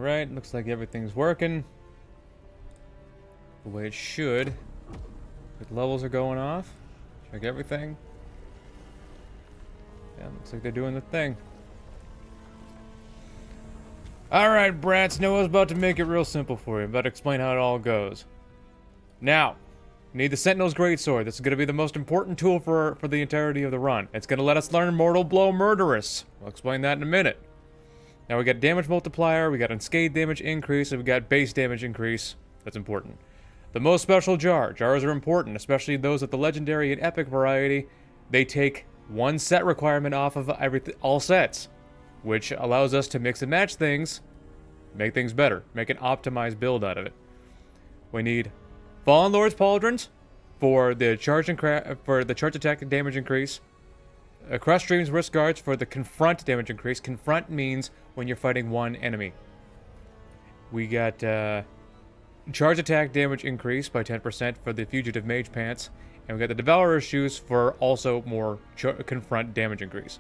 Alright, looks like everything's working the way it should. The levels are going off. Check everything. Yeah, looks like they're doing the thing. Alright, brats, Noah's about to make it real simple for you. I'm about to explain how it all goes. Now, you need the Sentinel's Greatsword. This is going to be the most important tool for the entirety of the run. It's going to let us learn Mortal Blow Murderous. I'll explain that in a minute. Now we got damage multiplier, we got unscathed damage increase, and we got base damage increase. That's important. The most special jar. Jars are important, especially those of the legendary and epic variety. They take one set requirement off of all sets, which allows us to mix and match things, make things better, make an optimized build out of it. We need Fallen Lord's Pauldrons for the charge attack damage increase. Crush Stream's Wrist Guards for the confront damage increase. Confront means when you're fighting one enemy. We got charge attack damage increase by 10% for the Fugitive Mage Pants. And we got the Devourer's Shoes for also more confront damage increase.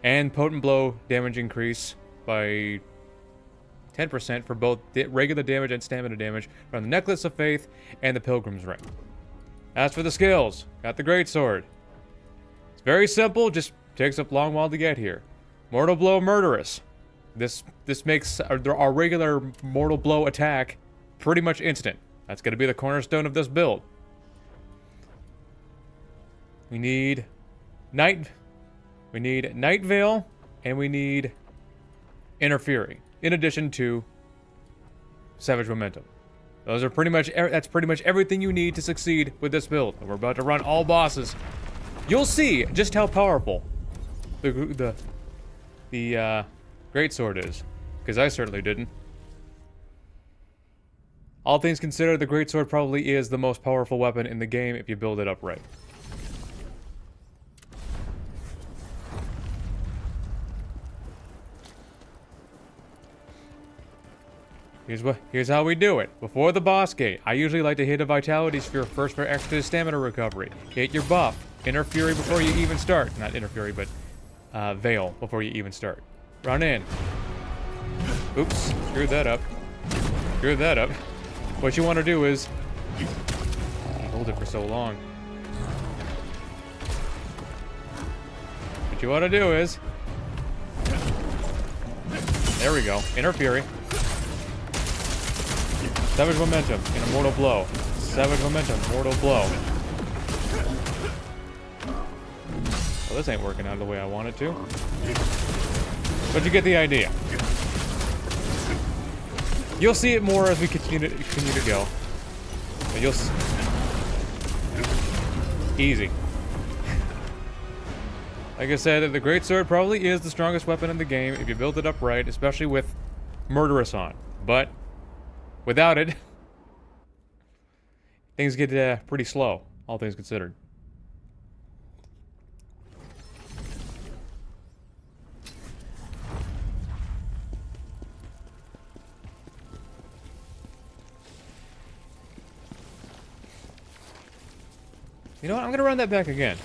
And Potent Blow damage increase by 10% for both regular damage and stamina damage from the Necklace of Faith and the Pilgrim's Ring. As for the skills, got the Greatsword. It's very simple, just takes a long while to get here. Mortal Blow Murderous. This makes our regular Mortal Blow attack pretty much instant. That's going to be the cornerstone of this build. We need Night Veil, and we need Inner Fury, in addition to Savage Momentum. Those are that's pretty much everything you need to succeed with this build. And we're about to run all bosses. You'll see just how powerful the Greatsword is, because I certainly didn't. All things considered, the Greatsword probably is the most powerful weapon in the game if you build it up right. Here's how we do it. Before the boss gate, I usually like to hit a Vitality Sphere first for extra stamina recovery. Hit your buff. Inner Fury before you even start. Not Inner Fury, but Veil before you even start. Run in. Oops, screwed that up. Screwed that up. What you want to do is... hold it for so long. What you want to do is... there we go. Inner Fury. Savage Momentum in a Mortal Blow. Savage Momentum, Mortal Blow. Well, this ain't working out the way I want it to. But you get the idea. You'll see it more as we continue to go. But you'll easy. Like I said, the Greatsword probably is the strongest weapon in the game if you build it up right, especially with Murderous on. But without it, things get pretty slow, all things considered. You know what? I'm gonna run that back again.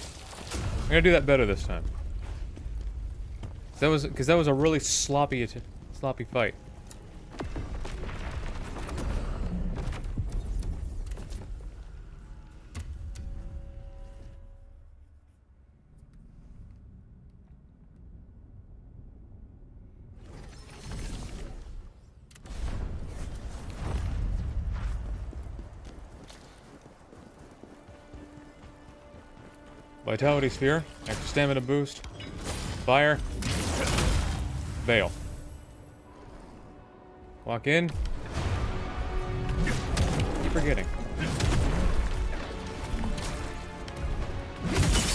I'm gonna do that better this time. Because that was a really sloppy fight. Vitality Sphere, extra stamina boost, fire, Veil. Walk in. Keep forgetting.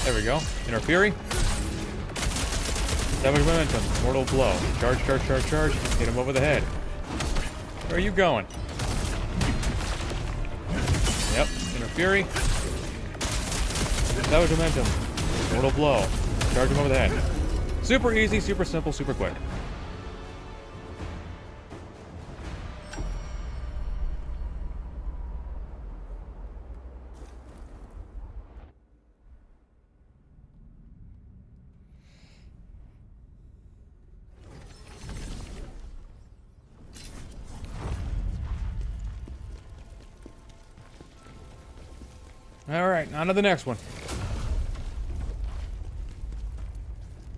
There we go. Inner Fury. Savage Momentum, Mortal Blow. Charge, charge, charge, charge. Hit him over the head. Where are you going? Yep, Inner Fury. Savage Momentum. Mortal Blow. Charge him over the head. Super easy, super simple, super quick. Alright, on to the next one.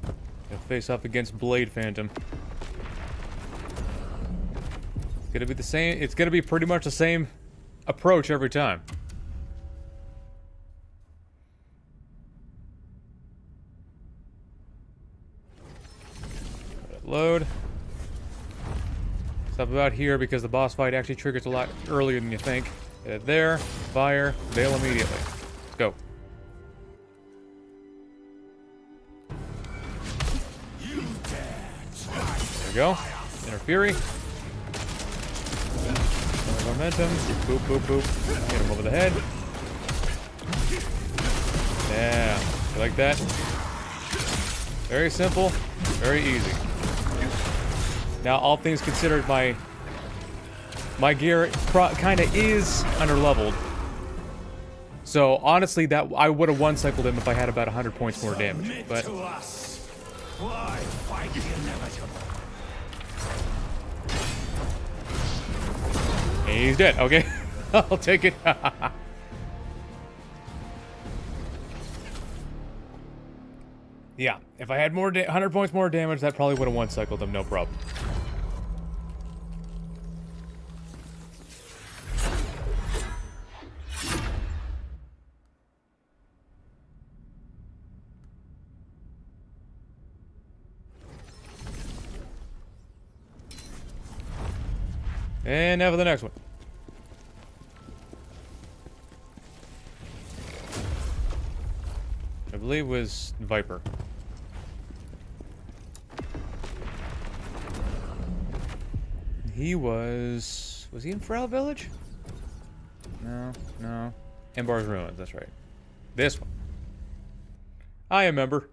Gonna face off against Blade Phantom. It's gonna be the same. It's gonna be pretty much the same approach every time. Load. Stop about here because the boss fight actually triggers a lot earlier than you think. Get it there, fire, veil immediately. Let's go. There we go. Inner Fury. Momentum. Boop, boop, boop. Get him over the head. Yeah. You like that? Very simple. Very easy. Now, all things considered, my gear kind of is underleveled. So, honestly, that I would have one-cycled him if I had about 100 points more damage. But why fight the inevitable? He's dead. Okay. I'll take it. Yeah, if I had more 100 points more damage, that probably would have one-cycled him, no problem. And now for the next one. I believe it was Viper. He was he in Feral Village? No. Embar's Ruins, that's right. This one. I remember.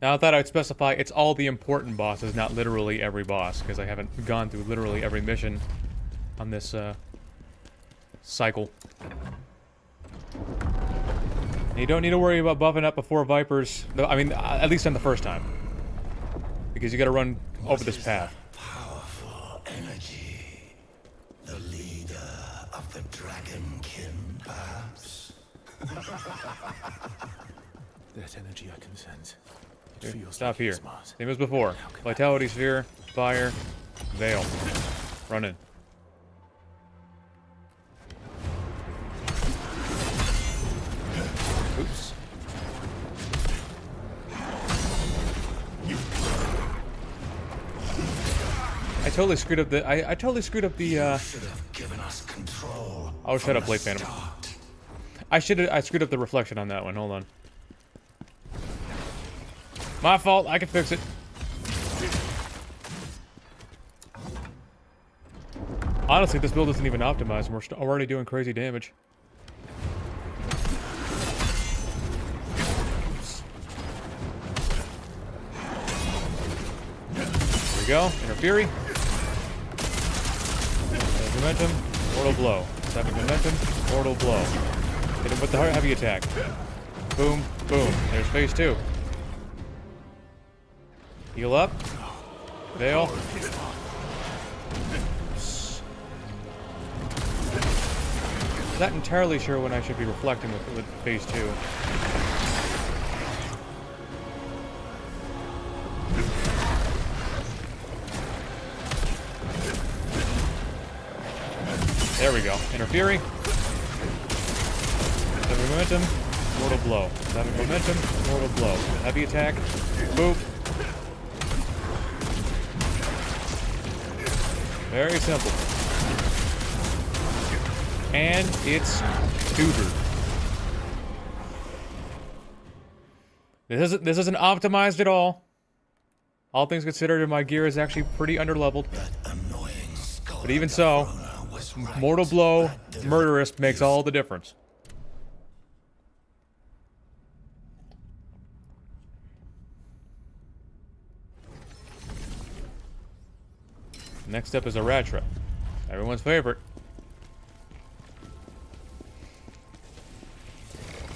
Now I thought I'd specify it's all the important bosses, not literally every boss, because I haven't gone through literally every mission on this cycle. And you don't need to worry about buffing up before Vipers, I mean, at least on the first time. Because you gotta run over this path. Powerful energy. The leader of the Dragonkin, perhaps? That energy I can sense. It Okay, feels stop like here. Hismar's. Same as before. Vitality Sphere, Fire, Veil. Run in. Oops. I totally screwed up the. I totally screwed up the. Should have given us control. Oh, shut up, Blade Phantom. I screwed up the reflection on that one. Hold on. My fault. I can fix it. Honestly, this build isn't even optimized, and we're already doing crazy damage. There we go. Inner Fury. Momentum. Mortal Blow. Savage Momentum. Mortal Blow. Hit him with the heavy attack. Boom. Boom. There's phase 2. Heal up. Veil. Not entirely sure when I should be reflecting with phase 2. There we go. Inner Fury. Savage Momentum. Mortal Blow. Savage Momentum. Mortal Blow. Heavy attack. Boop. Very simple. And it's tutored. This isn't optimized at all. All things considered, my gear is actually pretty underleveled. But even so, Mortal Blow, Murderous makes all the difference. Next up is Aratra. Everyone's favorite.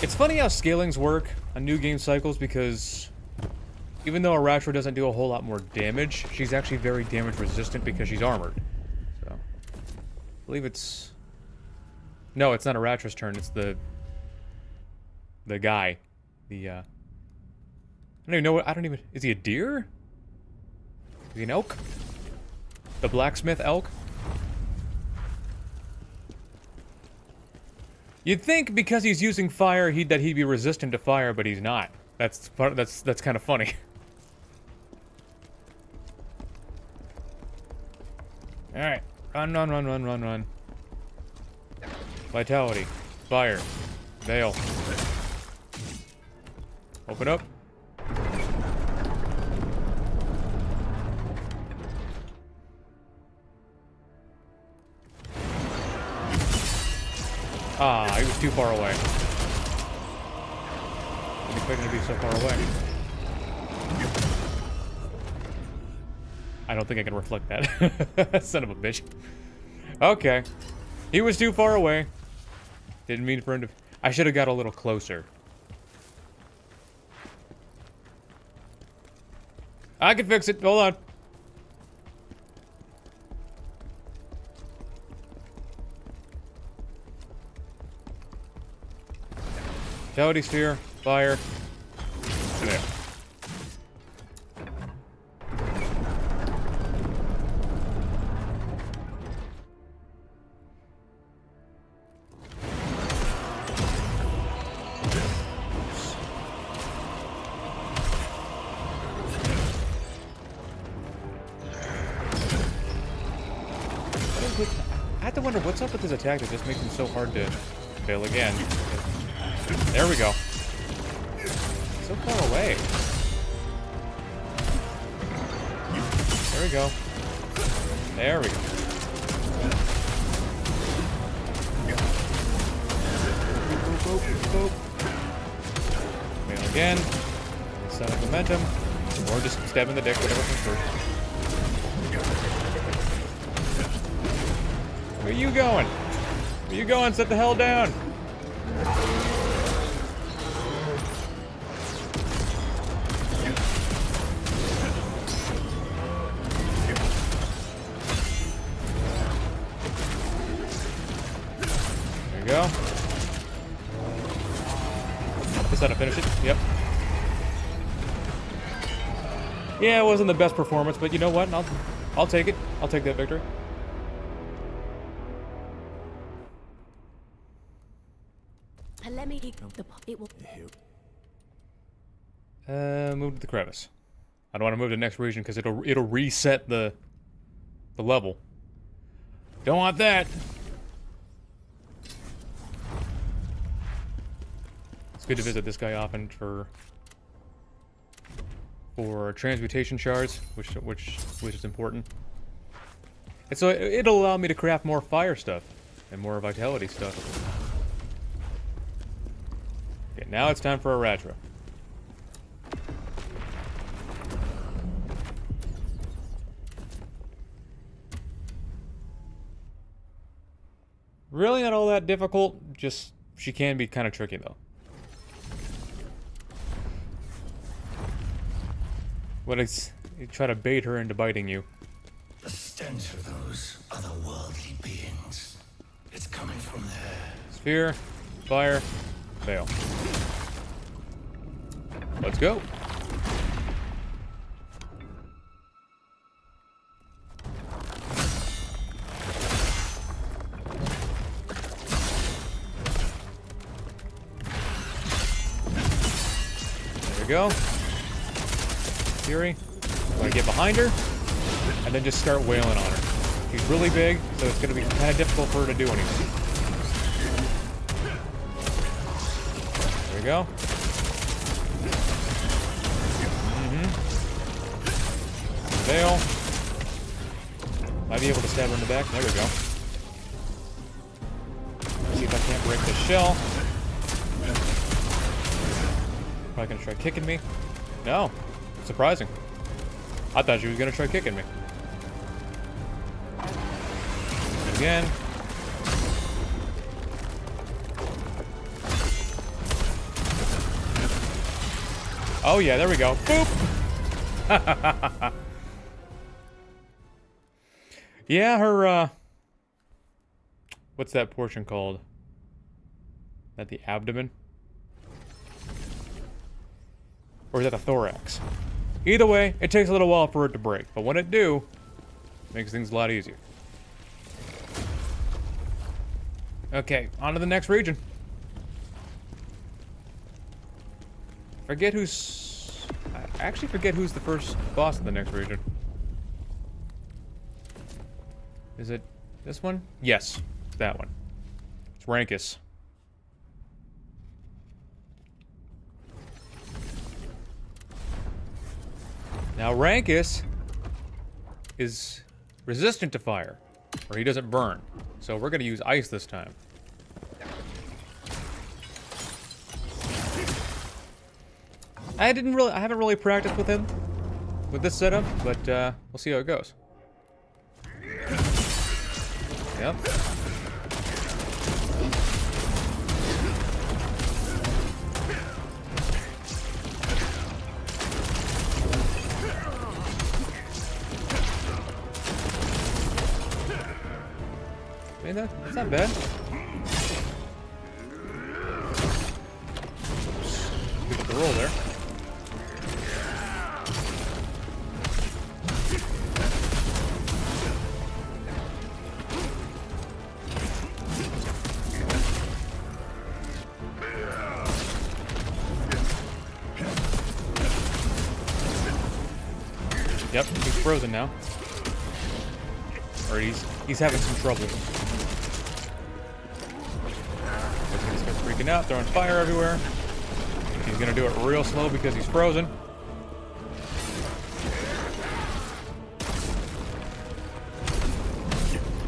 It's funny how scalings work on new game cycles because even though Aratra doesn't do a whole lot more damage, she's actually very damage resistant because she's armored. So, I believe it's No, it's not Aratra's turn. It's the guy. I don't even know what. I don't even. Is he a deer? Is he an elk? The blacksmith elk? You'd think because he's using fire, that he'd be resistant to fire, but he's not. That's kind of funny. All right, run. Vitality, fire, veil. Open up. Ah, he was too far away. I didn't expect him to be so far away. I don't think I can reflect that. Son of a bitch. Okay. He was too far away. Didn't mean for him to... I should have got a little closer. I can fix it. Hold on. Vitality sphere, fire. There. I have to wonder what's up with his attack that just makes him so hard to fail again. There we go. So far away. There we go. There we go. Boop. Fail again. Set up momentum. Or just stab in the dick, whatever comes first. Where you going? Where you going? Sit the hell down. There you go. Is that to finish it? Yep. Yeah, it wasn't the best performance, but you know what? I'll take it. I'll take that victory. Move to the crevice. I don't want to move to the next region because it'll reset the level. Don't want that. It's good to visit this guy often for transmutation shards, which is important. And so it'll allow me to craft more fire stuff and more vitality stuff. Okay, now it's time for Aratra. Really not all that difficult, just she can be kind of tricky though. When you try to bait her into biting you. The stench of those otherworldly beings. It's coming from there. Sphere, fire, veil. Let's go. There we go. Fury. I'm gonna get behind her and then just start wailing on her. She's really big, so it's gonna be kind of difficult for her to do anything. There we go. Veil. Might be able to stab her in the back. There we go. See if I can't break this shell. Probably gonna try kicking me. No. Surprising. I thought she was gonna try kicking me. Again. Oh yeah, there we go. Boop! Yeah, her, what's that portion called? that the abdomen? Or is that the thorax? Either way, it takes a little while for it to break, but when it do, it makes things a lot easier. Okay, on to the next region. Forget who's... I actually forget who's the first boss in the next region. Is it this one? Yes, it's that one. It's Rangkus. Now Rangkus is resistant to fire, or he doesn't burn. So we're gonna use ice this time. I haven't really practiced with him with this setup, but we'll see how it goes. Yep. I mean, that's not bad. Good the roll there. Yep, he's frozen now. Or he's having some trouble. He's gonna start freaking out, throwing fire everywhere. He's gonna do it real slow because he's frozen.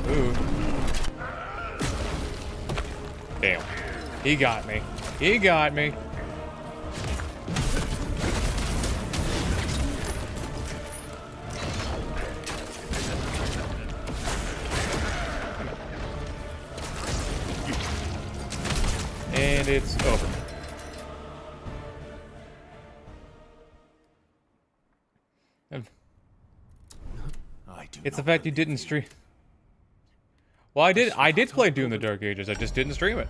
Ooh. Damn. He got me. He got me. And it's over. It's the fact you didn't stream. Well, I did play Doom the Dark Ages. I just didn't stream it.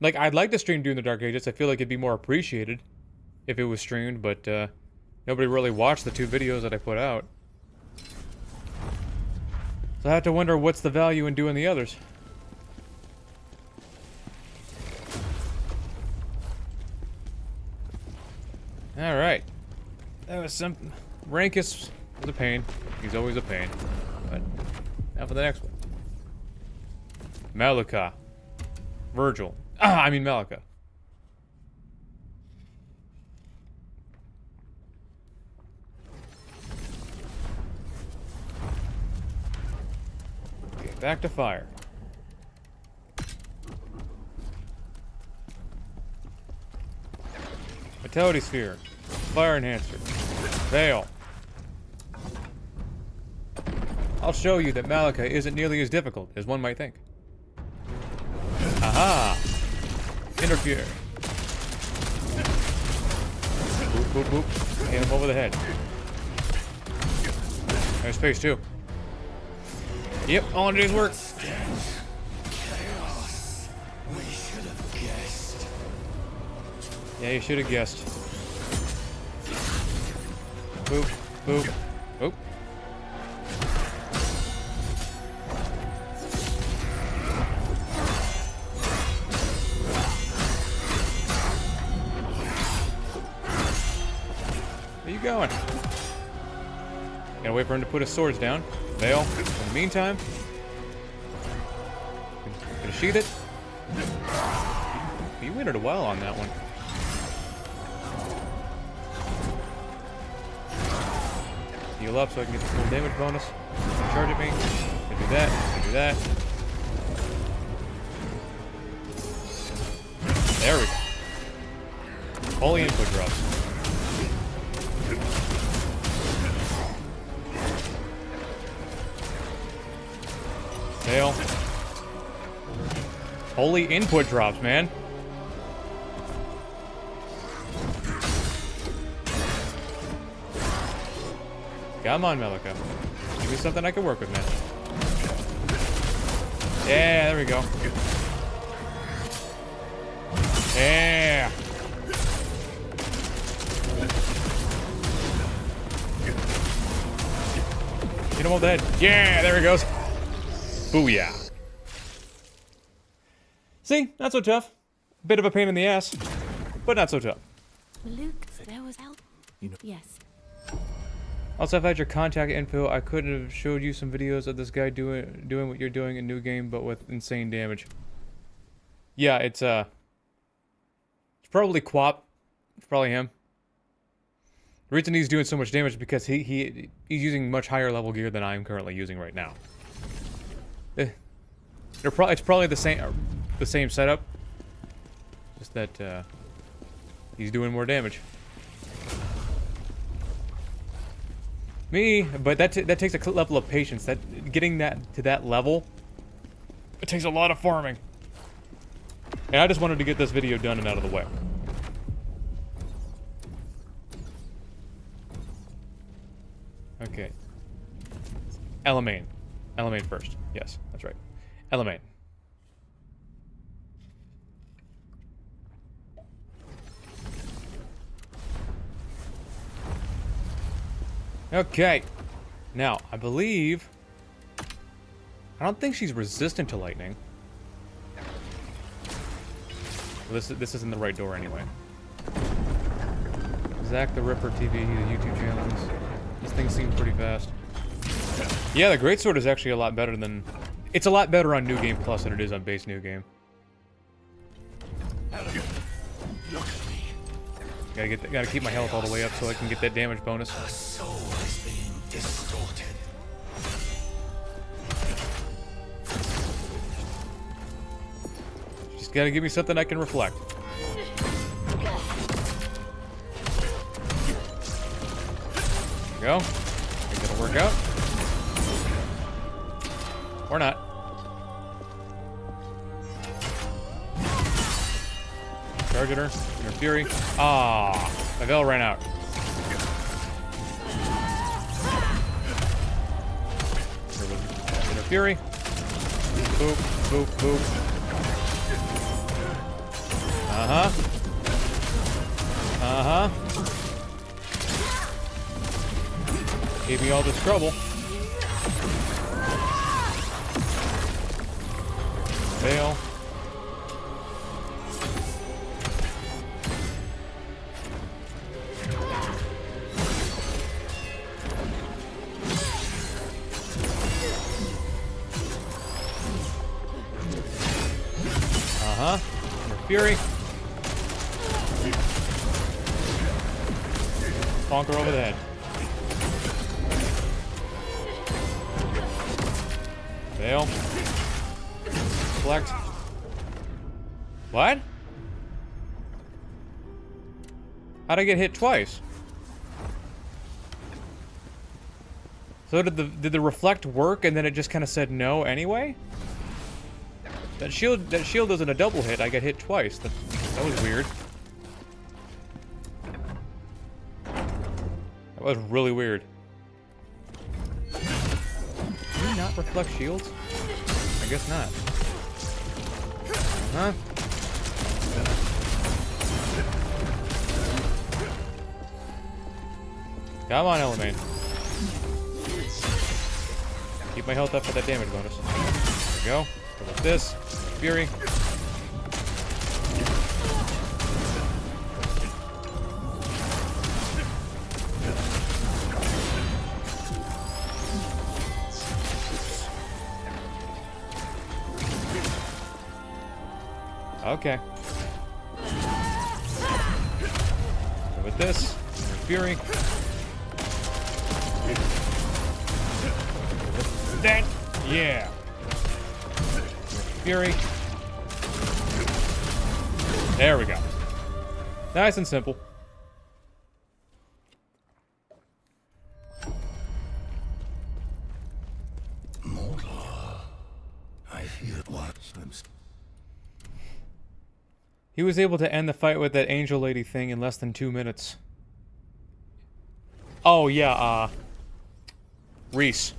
Like, I'd like to stream Doom the Dark Ages. I feel like it'd be more appreciated if it was streamed, but nobody really watched the 2 videos that I put out. So I have to wonder what's the value in doing the others. Alright. That was some... Rangkus was a pain. He's always a pain. But now for the next one. Malica. Virgil. I mean Malica. Okay, back to fire. Vitality Sphere. Fire Enhancer. Veil. I'll show you that Malica isn't nearly as difficult as one might think. Aha! Interfere. Boop, boop, boop. Hit him over the head. There's phase 2. Yep, all in a day's work. Chaos. We should have guessed. Yeah, you should have guessed. Boop, boop, boop. Where you going? Gotta wait for him to put his swords down. Veil. In the meantime, gonna sheath it. You waited a while on that one. Heal up so I can get the full damage bonus. Charge at me. Can do that. Can do that. There we go. Holy input drops. Fail. Holy input drops, man. Come on, Malica. Give me something I can work with, man. Yeah, there we go. Yeah. Hit him over the head. Yeah, there he goes. Booyah. See, not so tough. Bit of a pain in the ass, but not so tough. Luke, there was help. You know. Yes. Also, if I had your contact info, I could have showed you some videos of this guy doing what you're doing in New Game, but with insane damage. Yeah, it's probably Quap. It's probably him. The reason he's doing so much damage is because he's using much higher level gear than I'm currently using right now. It's probably the same setup. Just that he's doing more damage. But that takes a level of patience. That getting that to that level, it takes a lot of farming. And I just wanted to get this video done and out of the way. Okay. Elamine. Elamine first. Yes, that's right. Elamine. Okay. Now, I believe... I don't think she's resistant to lightning. Well, this isn't the right door anyway. Zach the Ripper TV, the YouTube channels. This thing seems pretty fast. Yeah, the Greatsword is actually a lot better than... It's a lot better on New Game Plus than it is on base New Game. Gotta keep my health all the way up so I can get that damage bonus. Her soul is being distorted. Just gotta give me something I can reflect. There we go. Think that'll work out. Or not. Charge at her. Inner Fury. Ah, my Veil ran out. Inner Fury. Boop, boop, boop. Uh-huh. Uh-huh. Gave me all this trouble. Veil. Uh-huh. Inner Fury. Bonk her over the head. Veil. Select. What? How'd I get hit twice? So did the reflect work and then it just kind of said no anyway? That shield isn't a double hit. I got hit twice. That was weird. That was really weird. Can you not reflect shields? I guess not. Uh-huh. Come on, Elamine. Keep my health up for that damage bonus. There we go. Go with this. Fury. Okay. Go with this. Fury. That. Yeah. Fury. There we go. Nice and simple. Mortal. I feel what? He was able to end the fight with that angel lady thing in less than 2 minutes. Oh, yeah, Reys.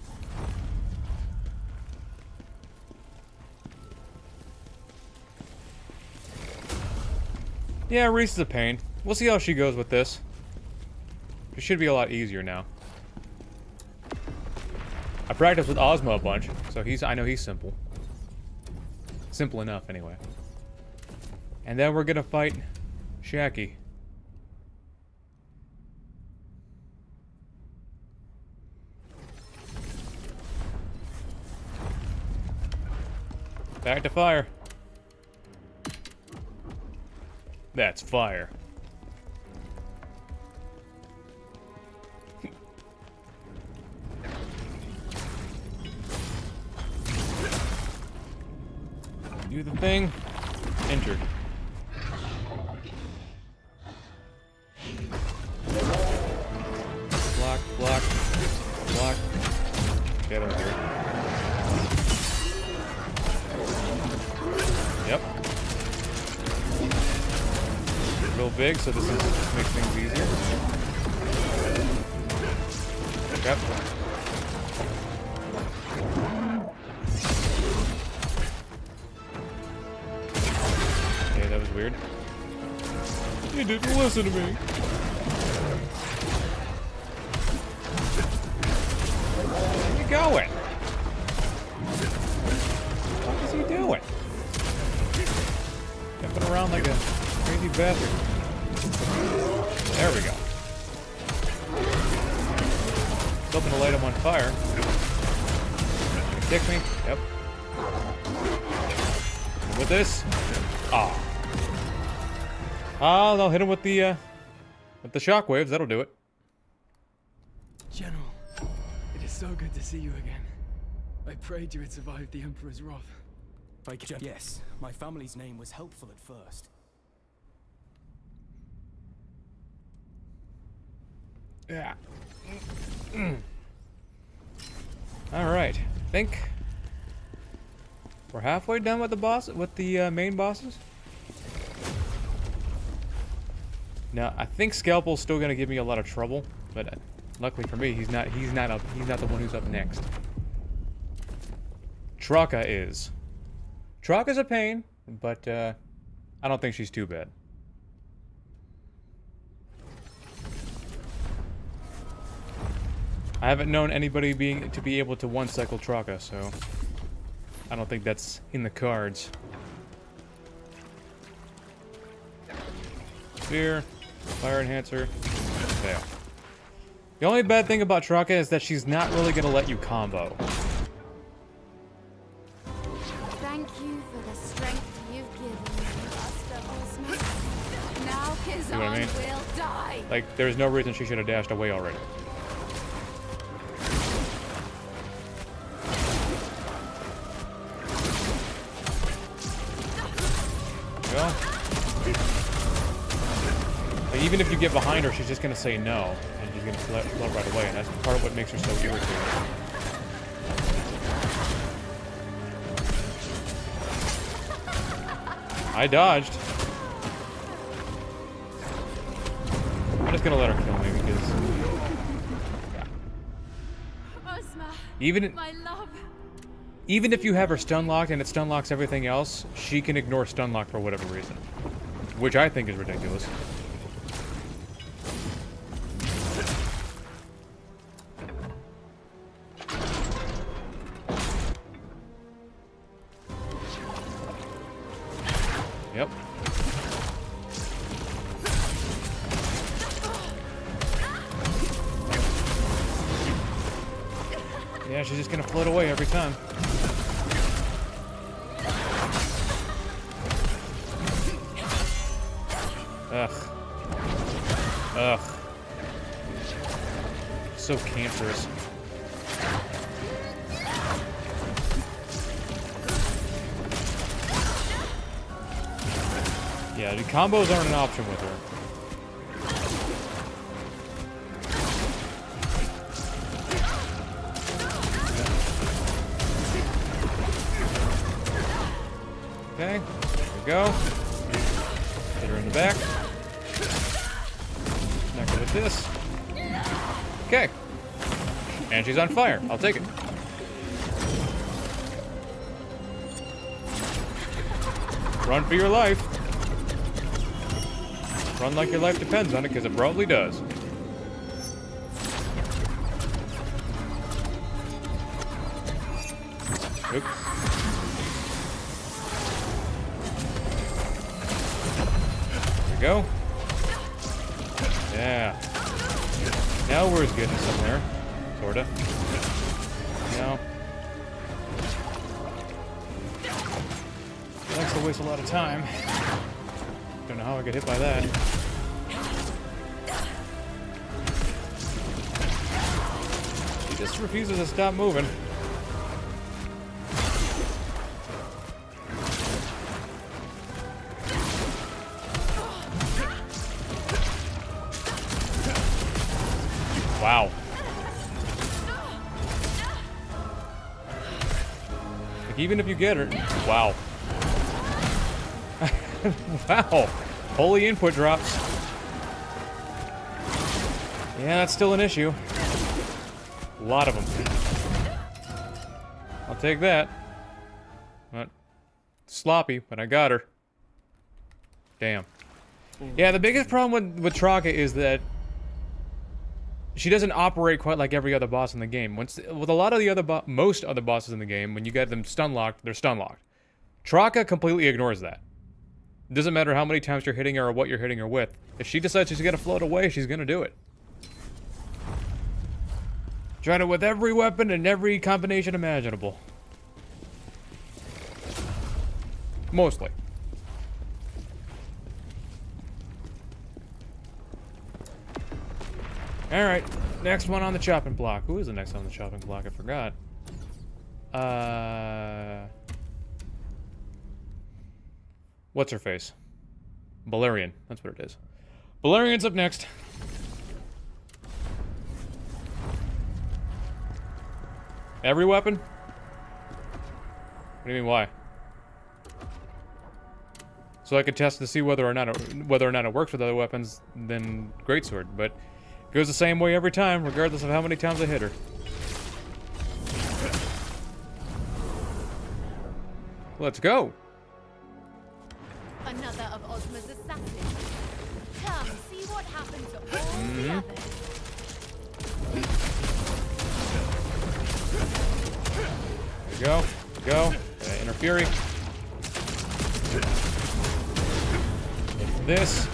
Yeah, Reys is a pain. We'll see how she goes with this. It should be a lot easier now. I practiced with Ozma a bunch, so I know he's simple. Simple enough, anyway. And then we're gonna fight Shaki. Back to fire. That's fire. Do the thing. Injured. Block, block, block. Get over here. Yep. Real big, so this just makes things easier. Yep. Okay, that was weird. You didn't listen to me. Where you going? What is he doing? Jumping around like a crazy bastard. There we go. Something to light him on fire. Kick me? Yep. With this? Ah. Oh, they'll hit him with the shockwaves. That'll do it. General, it is so good to see you again. I prayed you had survived the Emperor's wrath. Yes, my family's name was helpful at first. Yeah. All right. Think we're halfway done with the main bosses. Now, I think Skalpel's still gonna give me a lot of trouble, but luckily for me, he's not the one who's up next. Trokka is. Trokka's a pain, but I don't think she's too bad. I haven't known anybody to be able to one-cycle Trokka, so I don't think that's in the cards. Spear, fire enhancer, there. The only bad thing about Trokka is that she's not really gonna let you combo. Thank you for the strength you've given me, Master Ozma. Now Khazan what I mean? will die. Like, there's no reason she should have dashed away already. Well, but even if you get behind her, she's just gonna say no, and she's gonna float right away, and that's part of what makes her so irritating. I dodged. I'm just gonna let her kill me because, yeah. Ozma, Even my love. Even if you have her stun locked and it stun locks everything else, she can ignore stun lock for whatever reason. Which I think is ridiculous. Yep. Yeah, she's just gonna float away every time. Ugh. Ugh. So cancerous. Yeah, the combos aren't an option with her. Okay, there we go. Hit her in the back. Connect her with this. Okay. And she's on fire. I'll take it. Run for your life. Run like your life depends on it, because it probably does. Oops. There we go. Yeah. Now we're getting somewhere. Sorta. No. Likes to waste a lot of time. Don't know how I get hit by that. He just refuses to stop moving. Wow. Like, even if you get her, wow. Wow. Holy input drops. Yeah, that's still an issue. A lot of them. I'll take that. Not sloppy, but I got her. Damn. Yeah, the biggest problem with Trokka is that she doesn't operate quite like every other boss in the game. With a lot of the other most other bosses in the game, when you get them stun locked, they're stun locked. Trokka completely ignores that. It doesn't matter how many times you're hitting her or what you're hitting her with. If she decides she's gonna float away, she's gonna do it. Tried it with every weapon and every combination imaginable. Mostly. Alright, next one on the chopping block. Who is the next on the chopping block? I forgot. What's her face? Bellerian. That's what it is. Bellerian's up next. Every weapon? What do you mean, why? So I could test to see whether or not it works with other weapons than Greatsword, but it goes the same way every time, regardless of how many times I hit her. Let's go. Another of Ozma's assassins. Come, see what happened to all the others. There we go. Go. Inner Fury. Hit this.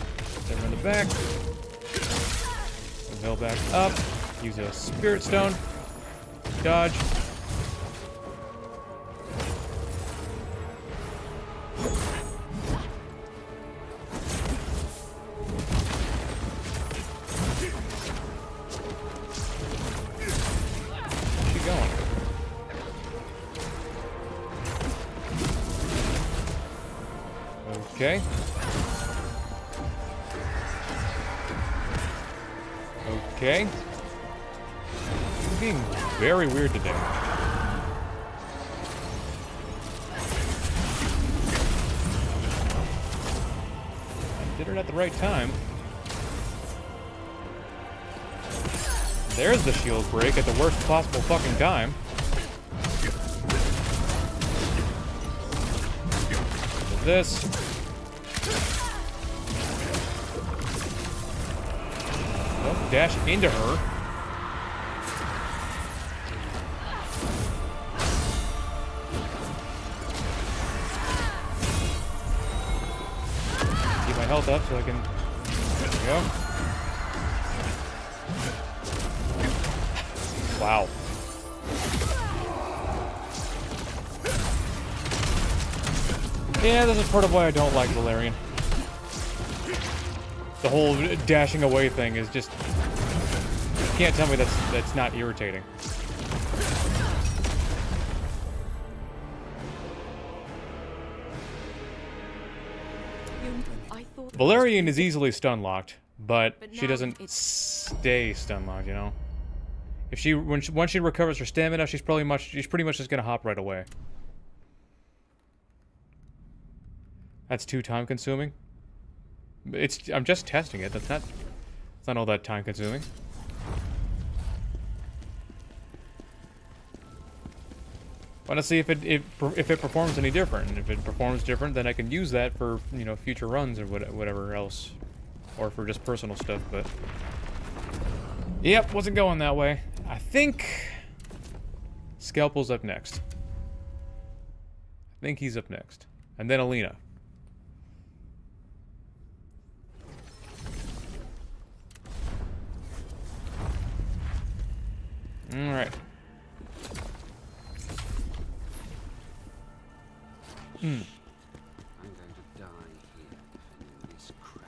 Hit him in the back. Heal back up. Use a Spirit Stone. Dodge. Okay. Okay. It's being very weird today. I did it at the right time. There's the shield break at the worst possible fucking time. This. Oh, dash into her. Keep my health up so I can. There we go. Wow. Yeah, this is part of why I don't like Bellerian. The whole dashing away thing is just... You can't tell me that's not irritating. Bellerian is easily stun locked, but she doesn't stay stun locked, you know? If she once she recovers her stamina, she's pretty much just gonna hop right away. That's too time consuming. I'm just testing it. It's not all that time consuming. Want to see if it performs any different. And if it performs different, then I can use that for, you know, future runs or whatever else or for just personal stuff, but... Yep, wasn't going that way. I think... Skalpel's up next. I think he's up next. And then Ilyna. Alright. I'm going to die here defending this crap.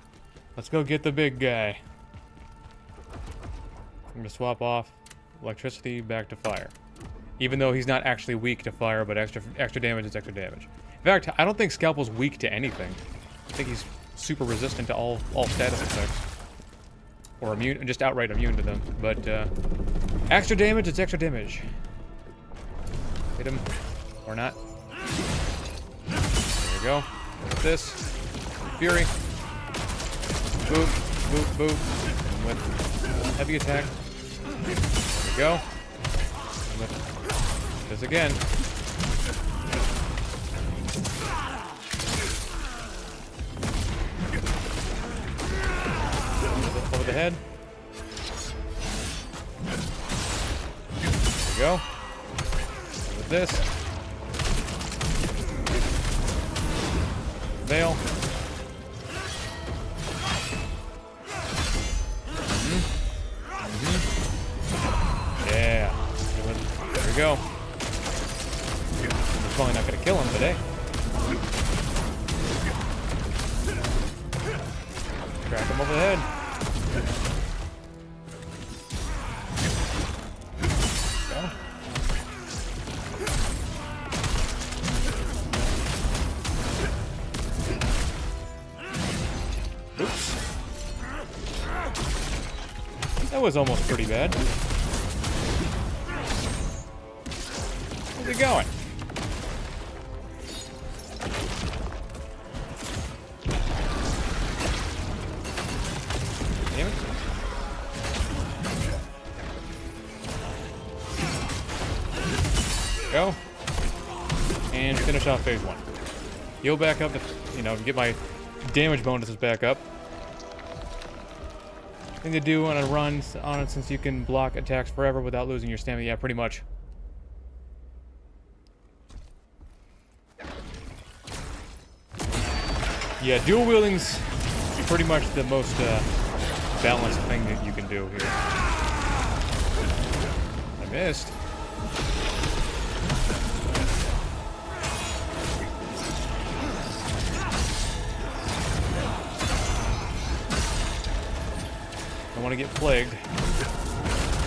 Let's go get the big guy. I'm gonna swap off electricity back to fire. Even though he's not actually weak to fire, but extra damage is extra damage. In fact, I don't think Skalpel's weak to anything. I think he's super resistant to all status effects. Or immune, just outright immune to them. But extra damage, it's extra damage. Hit him. Or not. There we go. This. Fury. Boop, boop, boop. And with heavy attack. There we go. And with this again. Over the head. There we go. And with this. Veil. Yeah. There we go. I'm probably not going to kill him today. Crack him over the head. Go. Oops. That was almost pretty bad. Where's he going? Damn it. Go. And finish off phase 1. Heal back up to, get my damage bonuses back up. Thing to do on a run on it, since you can block attacks forever without losing your stamina. Yeah, pretty much. Yeah, dual wielding's pretty much the most balanced thing that you can do here. I missed. I want to get plagued,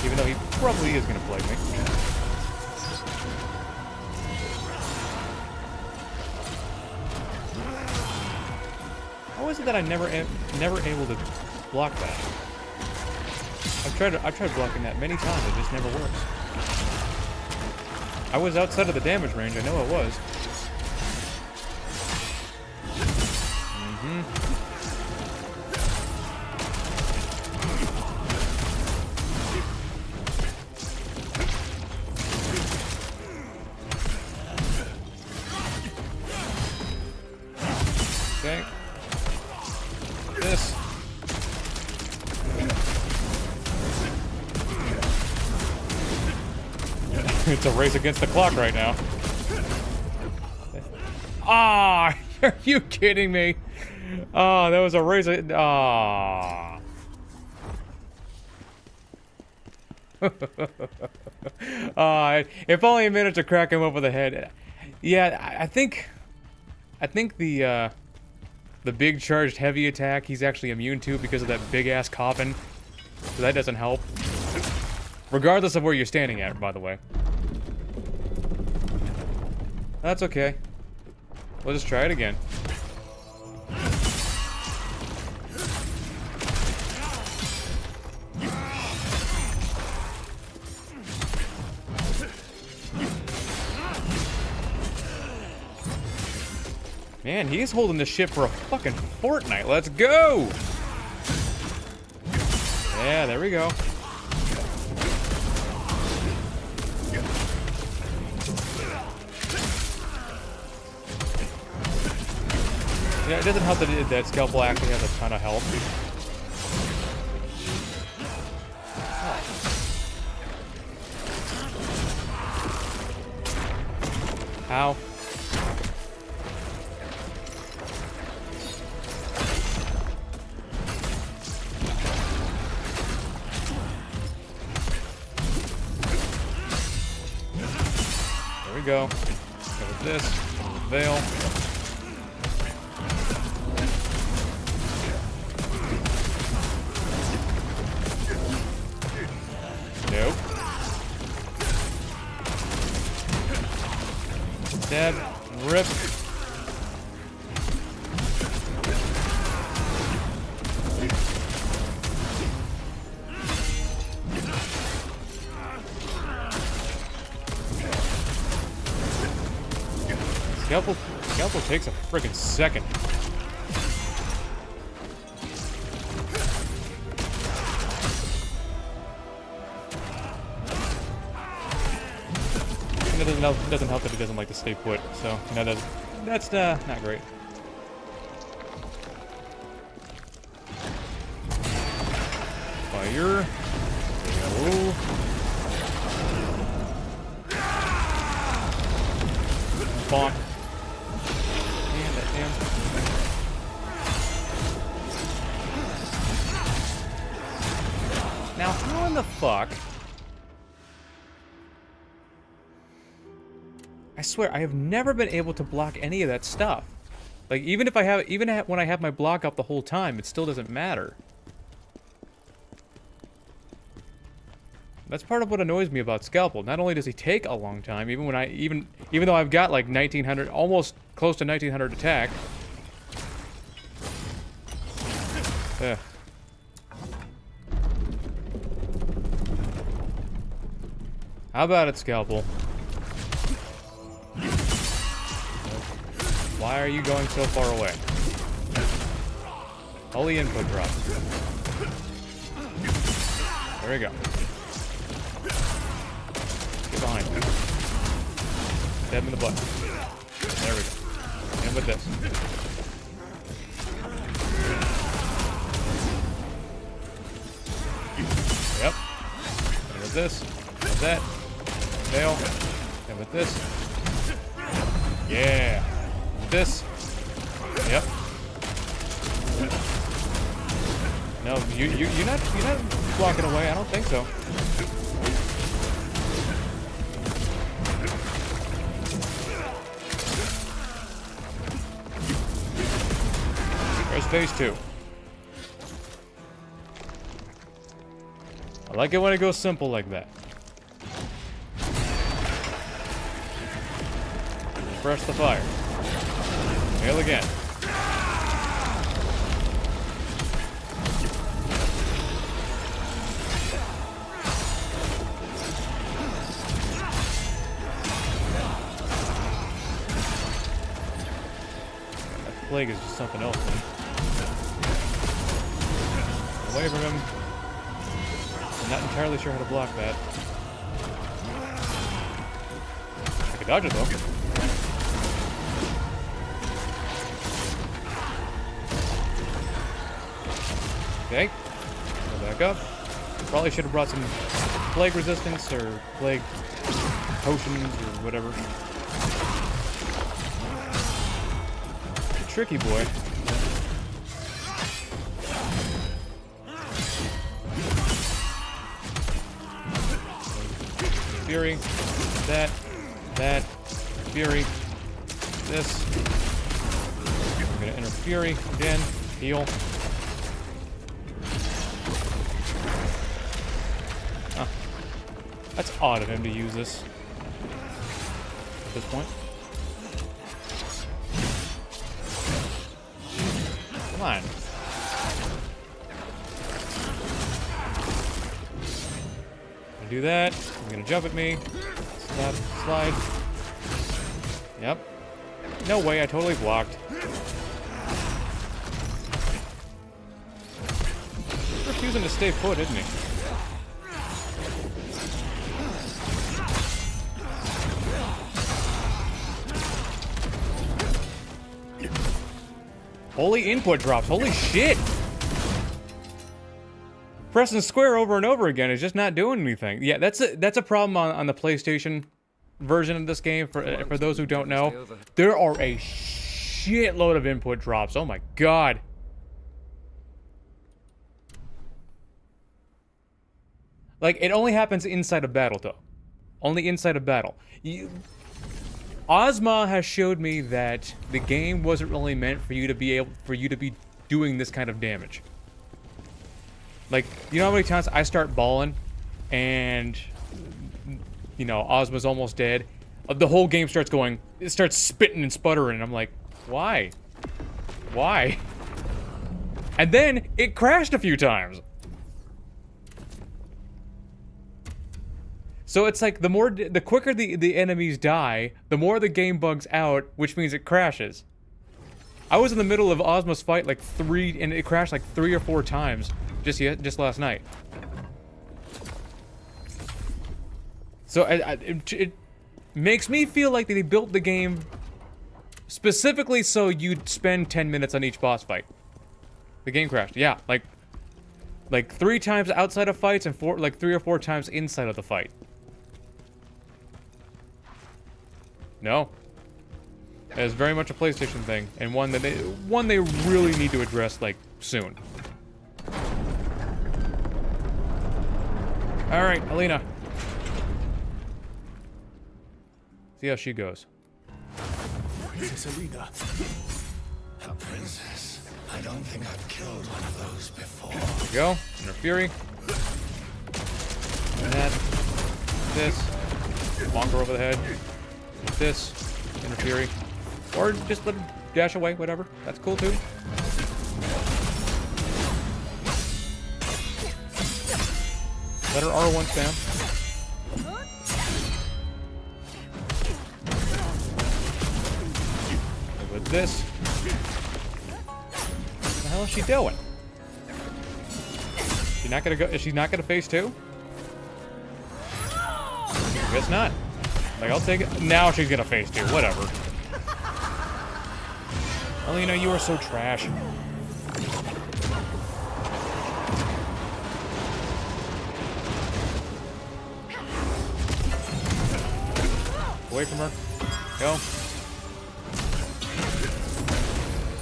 even though he probably is going to plague me. How is it that I never able to block that? I've tried blocking that many times. It just never works. I was outside of the damage range. I know I was. Okay. This. It's a race against the clock right now. Ah, are you kidding me? Oh, that was a race. Ah. If only I managed to crack him over the head. Yeah, I think the big charged heavy attack he's actually immune to because of that big ass coffin. So that doesn't help. Regardless of where you're standing at, by the way. That's okay. We'll just try it again. Man, he's holding this shit for a fucking fortnight. Let's go! Yeah, there we go. Yeah, it doesn't help that Skalpel actually has a ton of health. How? There we go. Go with this. Veil. Nope. Stab. Rip. Skalpel takes a freaking second. And it doesn't help that he doesn't like to stay put, so that's not great. Fire. Go. Bonk. Damn. Now, how in the fuck? I swear, I have never been able to block any of that stuff. Like, even when I have my block up the whole time, it still doesn't matter. That's part of what annoys me about Skalpel. Not only does he take a long time, even though I've got like 1900, almost close to 1900 attack. Ugh. How about it, Skalpel? Why are you going so far away? Holy input drop. There we go. Get behind him. Stab him in the butt. There we go. And with this. Yep. And with this. With that. Fail. And with this. Yeah. With this. Yep. No, you're not blocking away. I don't think so. There's phase 2. I like it when it goes simple like that. Press the fire. Hail again. That plague is just something else, man. Away from him. I'm not entirely sure how to block that. I can dodge it though. Okay, go back up. Probably should have brought some plague resistance or plague potions or whatever. Tricky boy. Fury, that, Fury, this. I'm gonna enter Fury again, heal. That's odd of him to use this at this point. Come on. I'm gonna do that. He's gonna jump at me. Stop, slide. Yep. No way, I totally blocked. He's refusing to stay put, isn't he? Holy input drops. Holy shit. Pressing square over and over again is just not doing anything. Yeah, that's a problem on the PlayStation. version of this game, for those who don't know, there are a shitload of input drops. Oh my god. Like, it only happens inside of battle, though. Only inside of battle. Ozma has showed me that the game wasn't really meant for you to be doing this kind of damage. Like, you know how many times I start balling and, you know, Ozma's almost dead? The whole game starts going, it starts spitting and sputtering, and I'm like, why? Why? And then it crashed a few times. So it's like the quicker the enemies die, the more the game bugs out, which means it crashes. I was in the middle of Ozma's fight like and it crashed like 3 or 4 times just last night. So it makes me feel like they built the game specifically so you'd spend 10 minutes on each boss fight. The game crashed, yeah, like 3 times outside of fights and 3 or 4 times inside of the fight. No. It is very much a PlayStation thing, and one they really need to address, like, soon. Alright, Ilyna. See how she goes. Princess Ilyna. A princess? I don't think I've killed one of those before. There we go. Inner Fury. And that. This. Bonk her over the head. This. Inner Fury. Or just let her dash away, whatever. That's cool too. Let her R1 spam. And with this. What the hell is she doing? She's not gonna go. Is she not gonna phase 2? I guess not. Like, I'll take it. Now she's gonna phase 2. Whatever. Ilyna, you are so trash. Away from her. Go.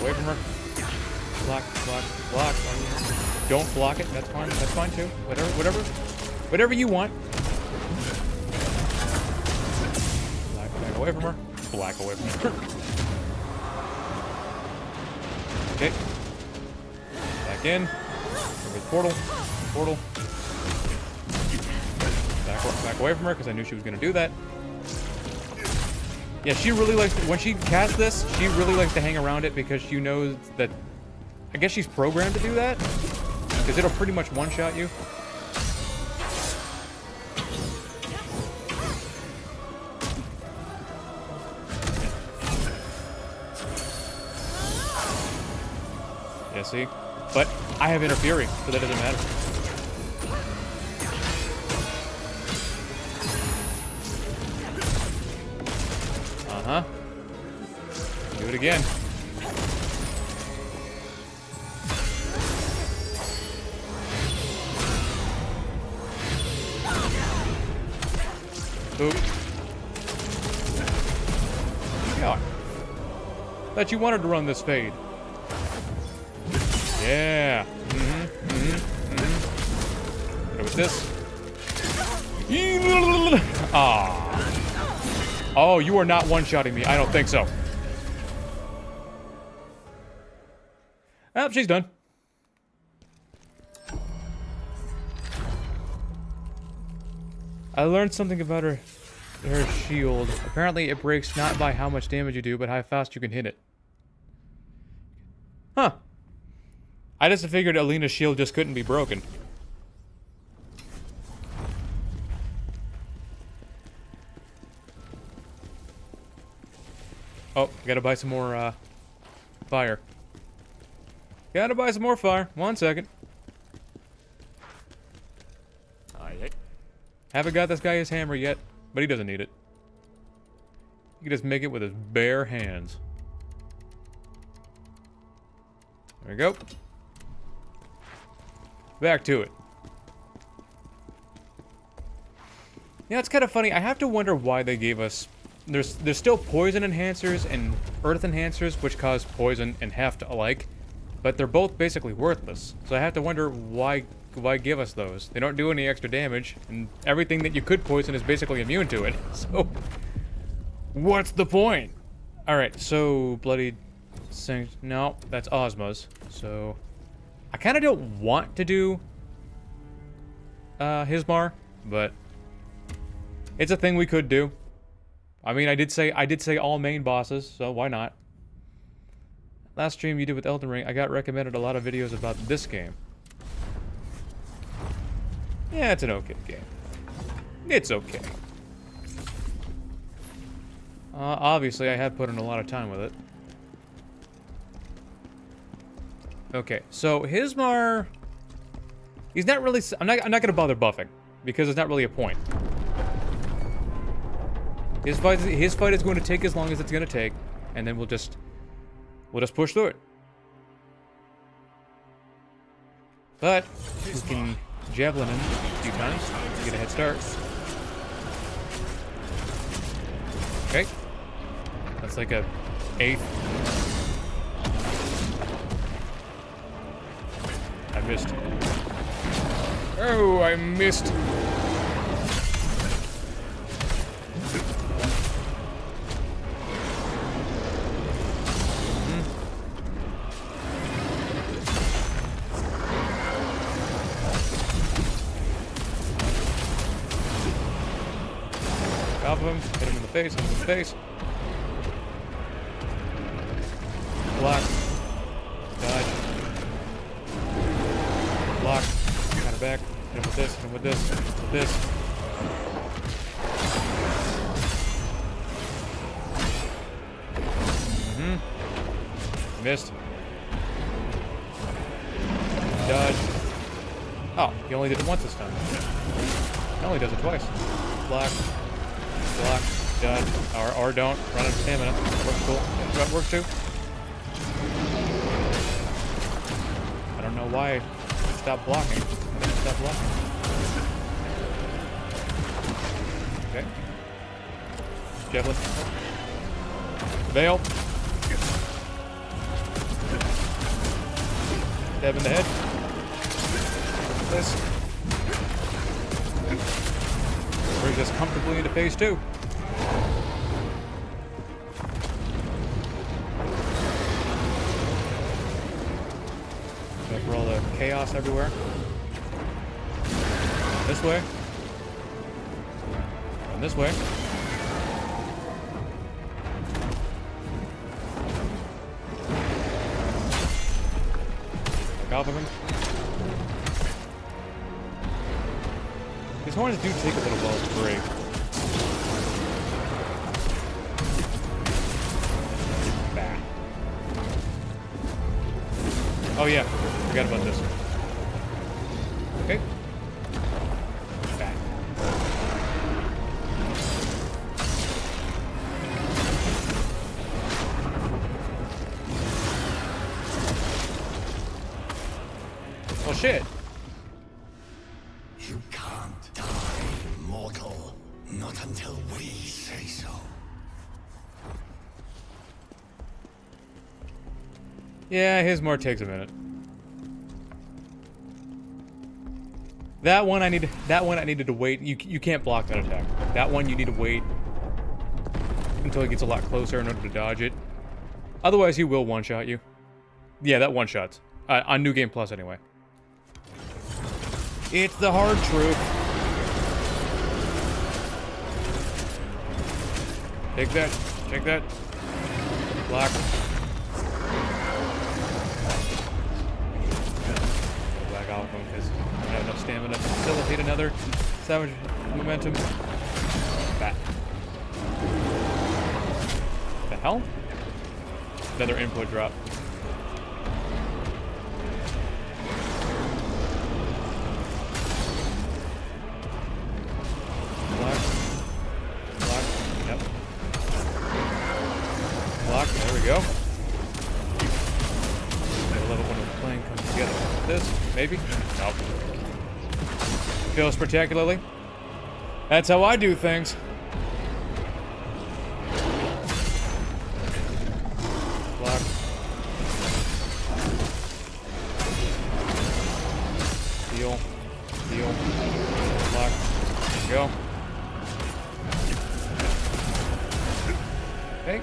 Away from her. Block, block, block. Don't block it. That's fine. That's fine too. Whatever you want. Black away from her. Black away from her. Okay. Back in. Over the portal. Portal. Back away from her because I knew she was going to do that. Yeah, she really likes when she casts this, she really likes to hang around it because she knows that I guess she's programmed to do that. Because it'll pretty much one-shot you. Yeah, see? But I have Inner Fury, so that doesn't matter. Uh-huh. Do it again. Boop. Yeah. Thought you wanted to run this fade. Yeah. What with this? Ah. Oh, you are not one-shotting me. I don't think so. Oh, she's done. I learned something about her shield. Apparently it breaks not by how much damage you do, but how fast you can hit it. Huh. I just figured Ilyna's shield just couldn't be broken. Oh, gotta buy some more, fire. Gotta buy some more fire. 1 second. Haven't got this guy his hammer yet, but he doesn't need it. He can just make it with his bare hands. There we go. Back to it. Yeah, it's kind of funny. I have to wonder why they gave us... There's still poison enhancers and earth enhancers, which cause poison and heft alike, but they're both basically worthless. So I have to wonder why give us those. They don't do any extra damage, and everything that you could poison is basically immune to it. So, what's the point? All right, so bloody... No, that's Ozma's. So, I kind of don't want to do Hismar, but it's a thing we could do. I mean, I did say all main bosses, so why not? Last stream you did with Elden Ring, I got recommended a lot of videos about this game. Yeah, it's an okay game. It's okay. Obviously, I have put in a lot of time with it. Okay, so Hismar... He's not really... I'm not going to bother buffing, because there's not really a point. His fight is going to take as long as it's going to take, and then we'll just push through it. But we can javelin him a few times to get a head start. Okay, that's like a 8th. I missed. Oh, I missed. Off of him, hit him in the face, hit him in the face. Block. Dodge. Block. Counter back. Hit him with this, hit him with this, with this. Missed. Dodge. Oh, he only did it once this time. He only does it twice. Block. Block, dodge, or don't. Run out of stamina. Works cool. That works too. I don't know why it stopped blocking. I didn't stop blocking. Okay. Javelin. Veil. Stab in the head. This. Brings us comfortably into phase 2. Go for all the chaos everywhere. This way. And this way. Back off of him. These horns do take a little while to break. Bah. Oh yeah, forgot about this. Okay. Bah. Oh shit. You can't die, mortal. Not until we say so. Yeah, Hismar takes a minute. That one I needed to wait. You can't block that attack. That one you need to wait until it gets a lot closer in order to dodge it. Otherwise, he will one-shot you. Yeah, that one-shots. On New Game Plus, anyway. It's the hard truth. Take that. Take that. Block. Go back off him because I don't have enough stamina to facilitate another savage momentum. Bat. The hell? Another input drop. Block. Block. Yep. Block. There we go. I love it when the plane comes together like this. Maybe? Nope. Fails spectacularly. That's how I do things. Block. Heal. Heal. Block. Go. Okay.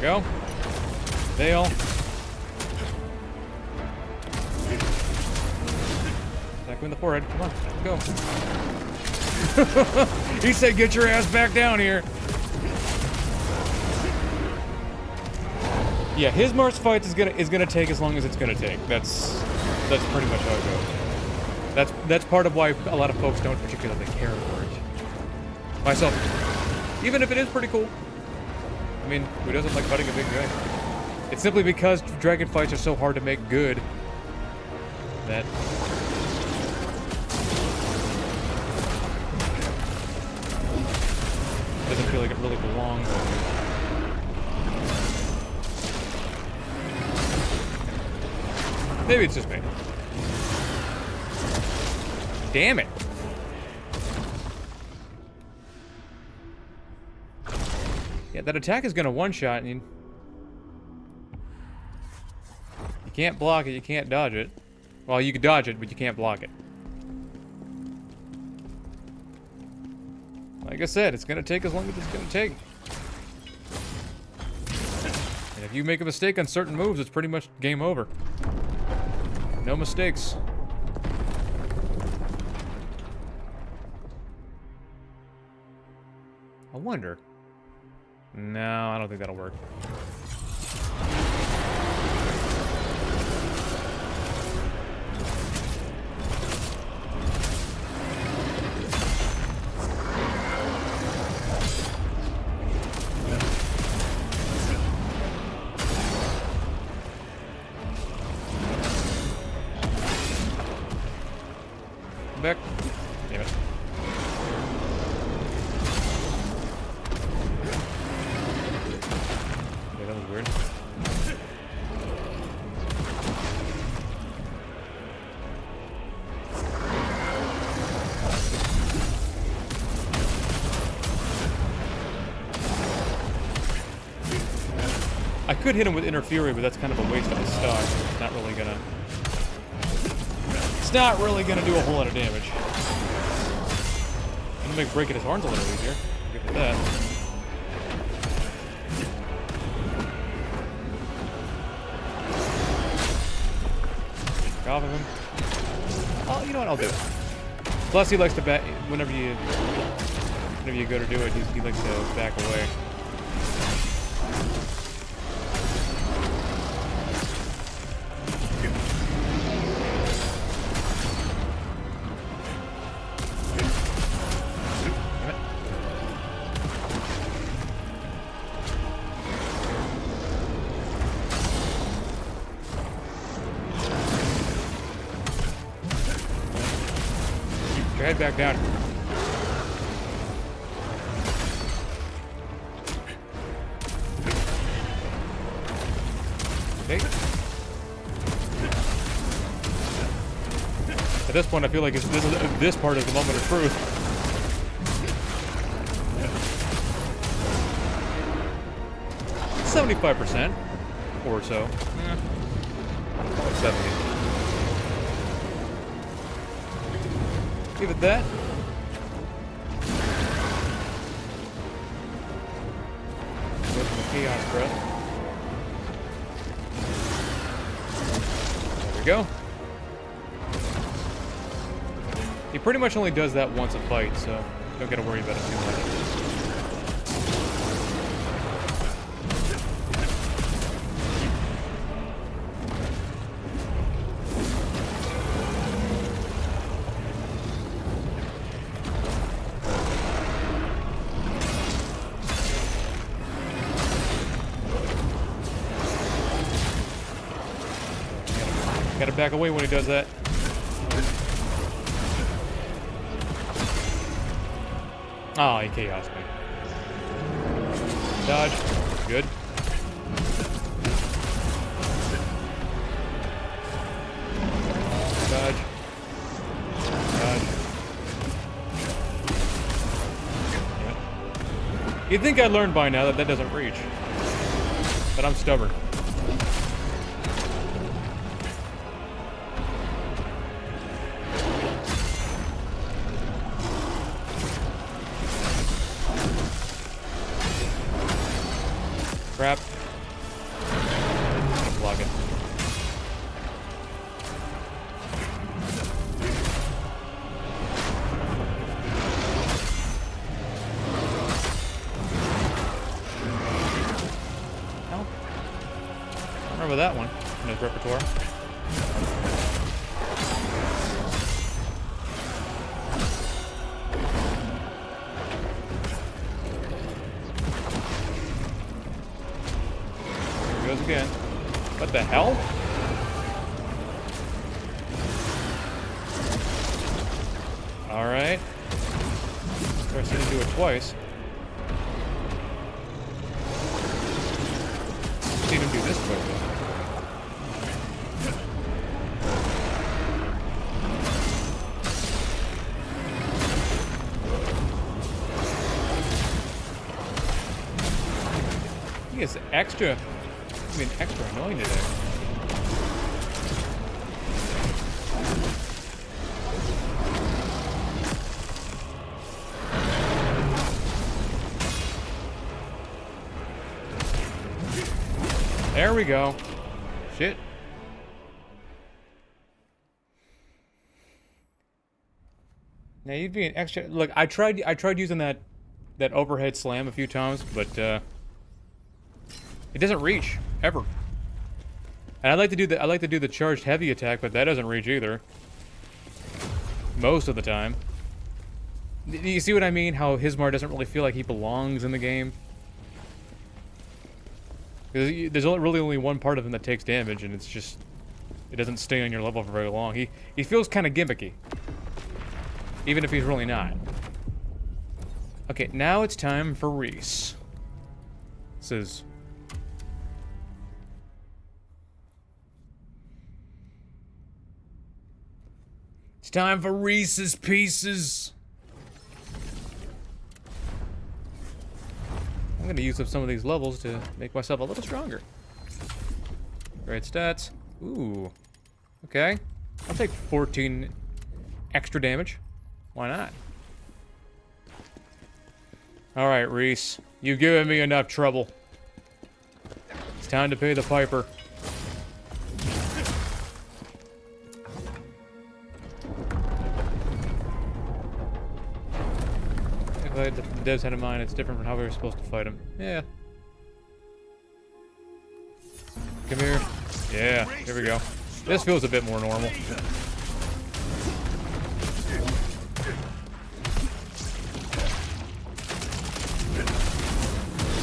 Go. Veil. Attack him in the forehead. Come on, go. He said, "Get your ass back down here." Yeah, Hismar's fight is gonna take as long as it's gonna take. That's pretty much how it goes. That's part of why a lot of folks don't particularly care for it. Myself, even if it is pretty cool. I mean, who doesn't like fighting a big dragon? It's simply because dragon fights are so hard to make good that it doesn't feel like it really belongs. Maybe it's just me. Damn it. Yeah, that attack is gonna one-shot, and you can't block it, you can't dodge it. Well, you can dodge it, but you can't block it. Like I said, it's gonna take as long as it's gonna take. And if you make a mistake on certain moves, it's pretty much game over. No mistakes. I wonder. No, I don't think that'll work. Back. Damn it. Yeah, that was weird. I could hit him with Interfury, but that's kind of a waste of his stock. It's not really gonna... It's not really gonna do a whole lot of damage. I'm gonna make breaking his horns a little easier. Good with that. Off of him. Oh, you know what? I'll do it. Plus, he likes to back whenever you go to do it. He likes to back away. Head back down. Okay. At this point, I feel like this part is the moment of truth. Yeah. 75% or so. Probably 70. Give it that. Go from the Chaos Breath. There we go. He pretty much only does that once a fight, so don't gotta worry about it too much. to back away when he does that. Oh, he chaos me. Dodge. Good. Dodge. Dodge. Yep. You'd think I'd learned by now that that doesn't reach. But I'm stubborn. Crap. I'm block it. Ow. I remember that one in his repertoire. Again. What the hell? Alright. First I didn't do it twice. Seen him do this quick though. He is extra annoying today. There we go. Shit. Now you'd be an extra. Look, I tried using that overhead slam a few times, but it doesn't reach ever. And I like to do the charged heavy attack, but that doesn't reach either. Most of the time. You see what I mean? How Hismar doesn't really feel like he belongs in the game. Because there's really only one part of him that takes damage, and it's just it doesn't stay on your level for very long. He feels kind of gimmicky, even if he's really not. Okay, now it's time for Reys. This is. It's time for Reese's Pieces. I'm gonna use up some of these levels to make myself a little stronger. Great stats. Ooh. Okay. I'll take 14 extra damage. Why not? Alright, Reys. You've given me enough trouble. It's time to pay the piper. The devs had in mind it's different from how we were supposed to fight him. Yeah. Come here. Yeah, here we go. This feels a bit more normal.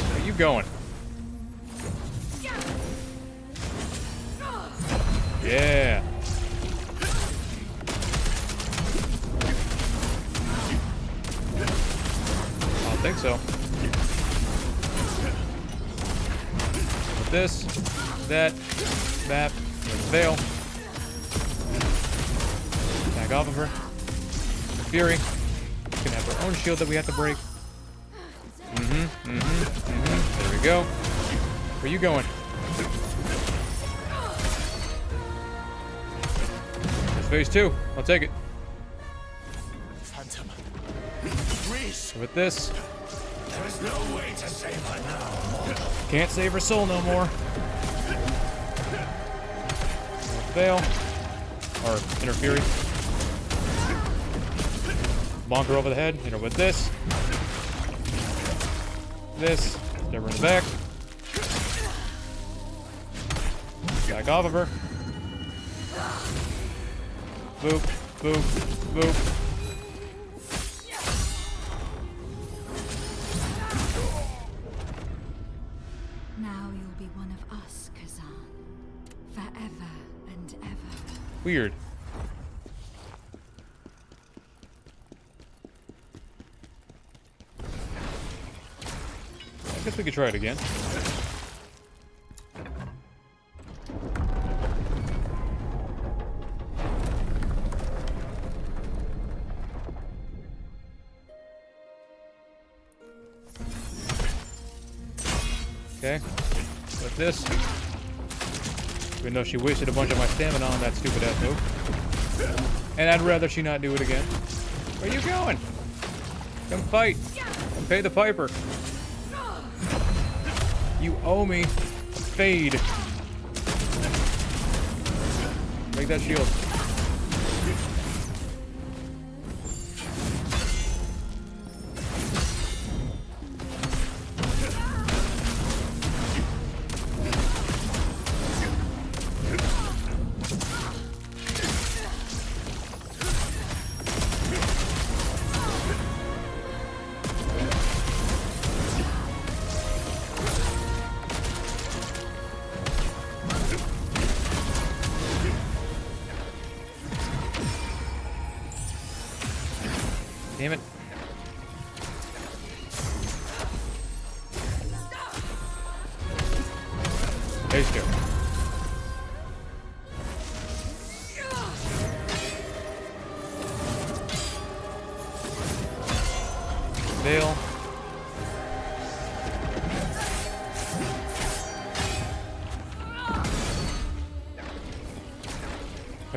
Where you going? Yeah. I think so. With this, that, veil. Back off of her. Fury. She's gonna have her own shield that we have to break. There we go. Where you going? That's phase 2. I'll take it. Phantom. With this. There is no way to save her now, mortal. Can't save her soul no more. Fail. Or interfere. Bonk her over the head. Hit her with this. This. Stab her in the back. Back off of her. Boop. Boop. Boop. Now you'll be one of us, Khazan. Forever and ever. Weird. I guess we could try it again. Okay, with this. Even though she wasted a bunch of my stamina on that stupid ass move. And I'd rather she not do it again. Where you going? Come fight. Come pay the piper. You owe me a fade. Make that shield. Damn it. There you go. Veil.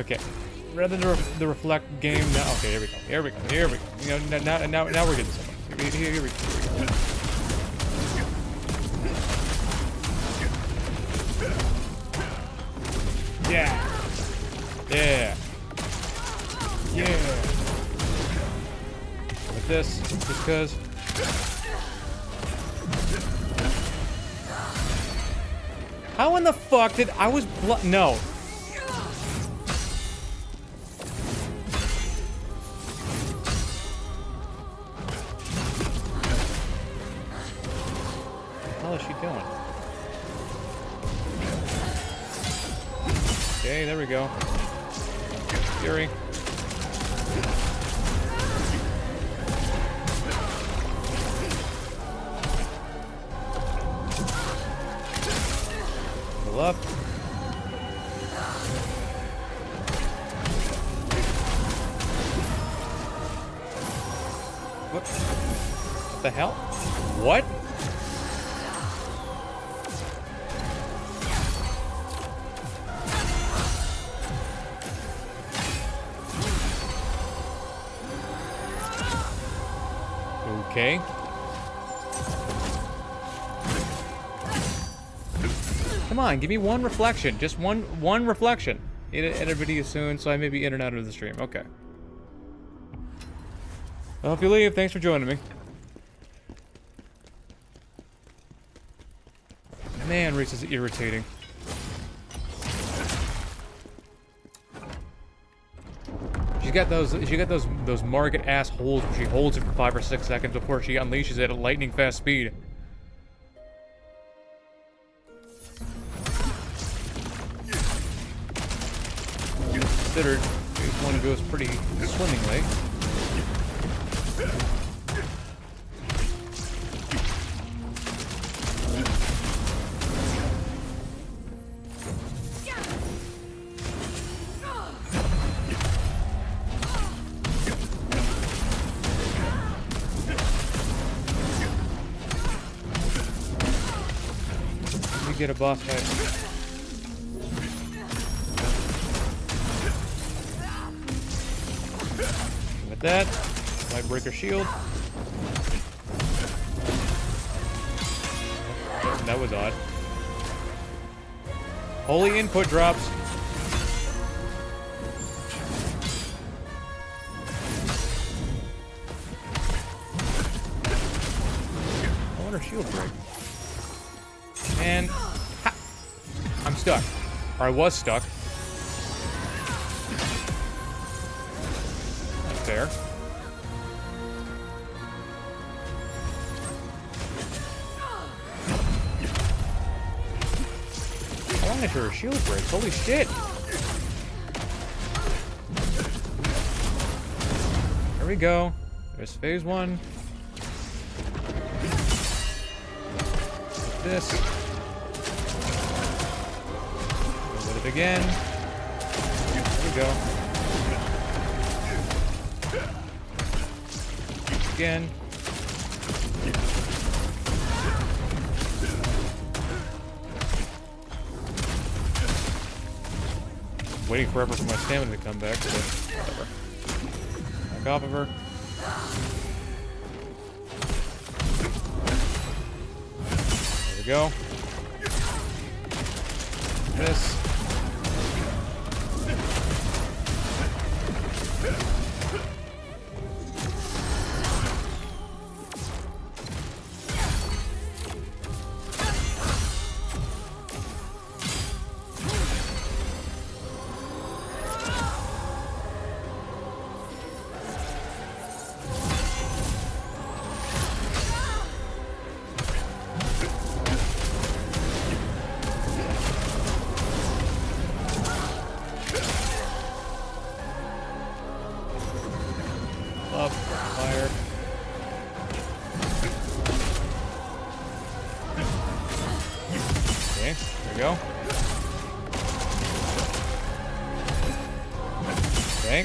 Okay. Rather than the reflect game now. Okay, here we go. Here we go. Here we go. You know, now we're getting somewhere. Here we go. Yeah. Yeah. Yeah. Like this, just because. How in the fuck did I was no. What the hell is she doing? Okay, there we go. Fury. Pull up. What the hell? What? Okay. Come on, give me one reflection. Just one reflection. Edit video soon, so I may be in and out of the stream. Okay. I hope you leave. Thanks for joining me. Man, Reys is irritating. She got those market ass holds where she holds it for 5 or 6 seconds before she unleashes it at lightning fast speed. Considered this one goes pretty swimmingly. Get a boss fight. With that, might break her shield. That was odd. Holy input drops. I want her shield break. And I'm stuck. Or I was stuck. Not fair. I wanted her shield breaks. Holy shit. There we go. There's phase 1. Like this. With it again. There we go. Again. Waiting forever for my stamina to come back, but whatever. Back off of her. There we go. This. Up, fire. Okay, there we go. Okay.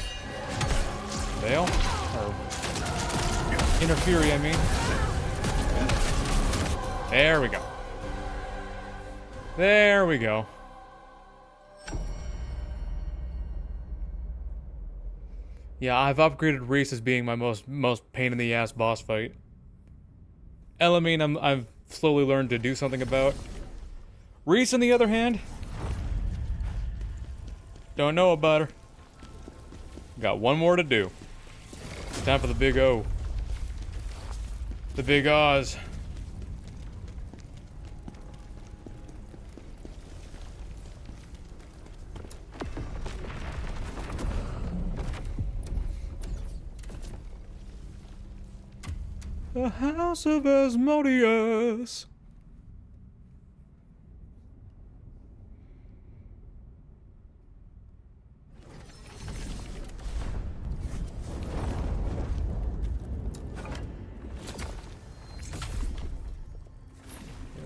Fail. Or interfere, I mean. There we go. There we go. Yeah, I've upgraded Reys as being my most pain in the ass boss fight. Elamine, I've slowly learned to do something about. Reys, on the other hand, don't know about her. Got one more to do. Time for the big O. The big Oz. The House of Asmodeus.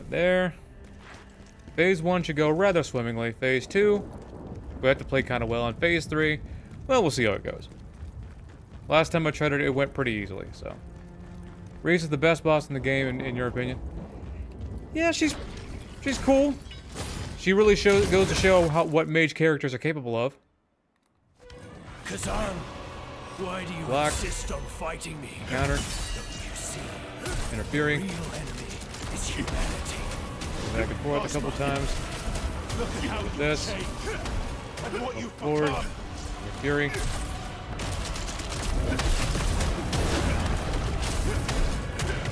There. Phase 1 should go rather swimmingly. Phase 2, we have to play kind of well. On Phase 3, well, we'll see how it goes. Last time I tried it, it went pretty easily, so. Reys is the best boss in the game, in your opinion? Yeah, she's cool. She really goes to show what mage characters are capable of. Khazan, why do you Block. insist on fighting me? Counter. Don't you see? Interfering. The real enemy is humanity. Back and forth a couple times. Look at how you This. changed and what you've Forward. become. Interfering.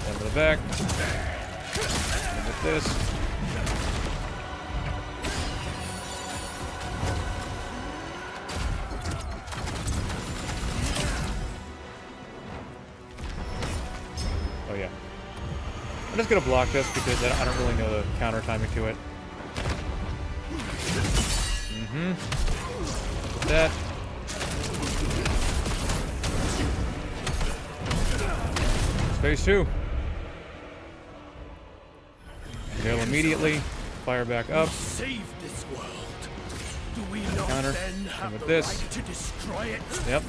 Down to the back. And with this. Oh yeah. I'm just gonna block this because I don't really know the counter timing to it. That. Phase 2. Nail immediately. Fire back up. Save this world. Do we not Counter. then have with the this. right to destroy it? Yep.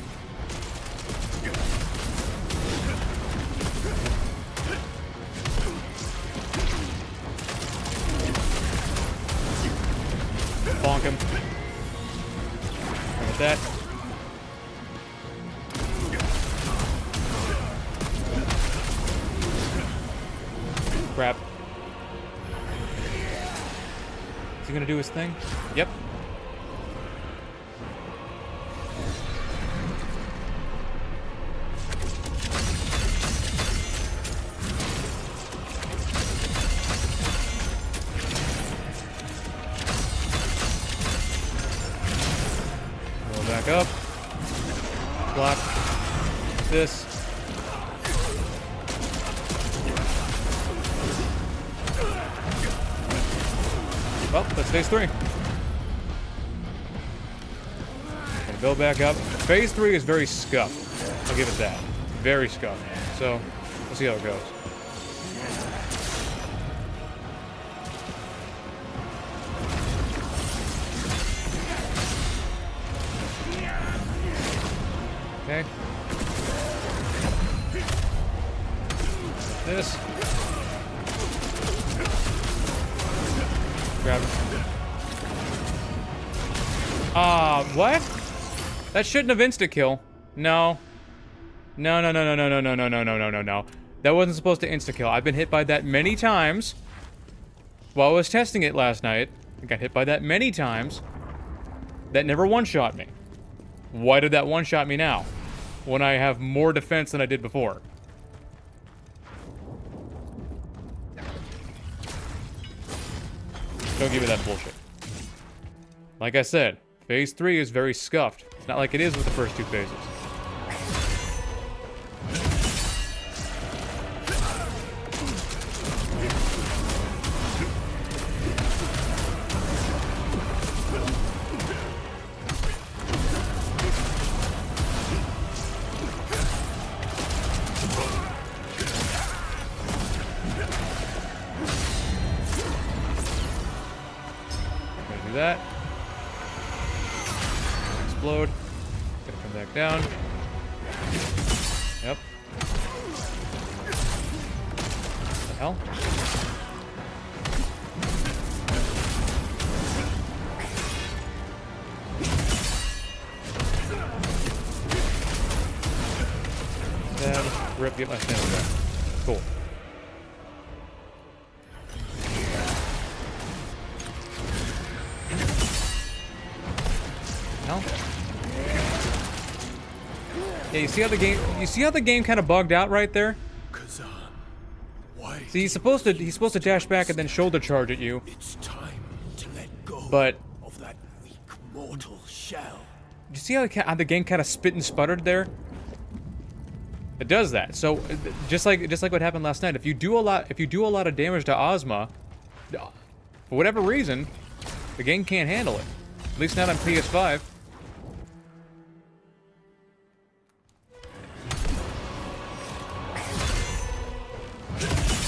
Bonk him. And with that. Crap. Is he gonna do his thing? Yep. Roll back up. Block. This. Well, that's phase 3. Gonna build back up. Phase 3 is very scuffed. I'll give it that. very scuffed. So, we'll see how it goes. Okay. This. Grab it. What? That shouldn't have insta-kill. No. No. That wasn't supposed to insta-kill. I've been hit by that many times. While I was testing it last night, I got hit by that many times. That never one-shot me. Why did that one-shot me now? When I have more defense than I did before. Don't give me that bullshit. Like I said, phase 3 is very scuffed. It's not like it is with the first 2 phases. That. Explode. Gonna come back down. Yep. What the hell? Stab. Rip. Get my stamina back. Cool. Yeah, you see how the game kind of bugged out right there? Khazan, why? See, he's supposed to dash back and then shoulder charge at you. It's time to let go But of that weak mortal shell. you see how the game kind of spit and sputtered there? It does that. So just like what happened last night, if you do a lot of damage to Ozma, for whatever reason, the game can't handle it. At least not on PS5.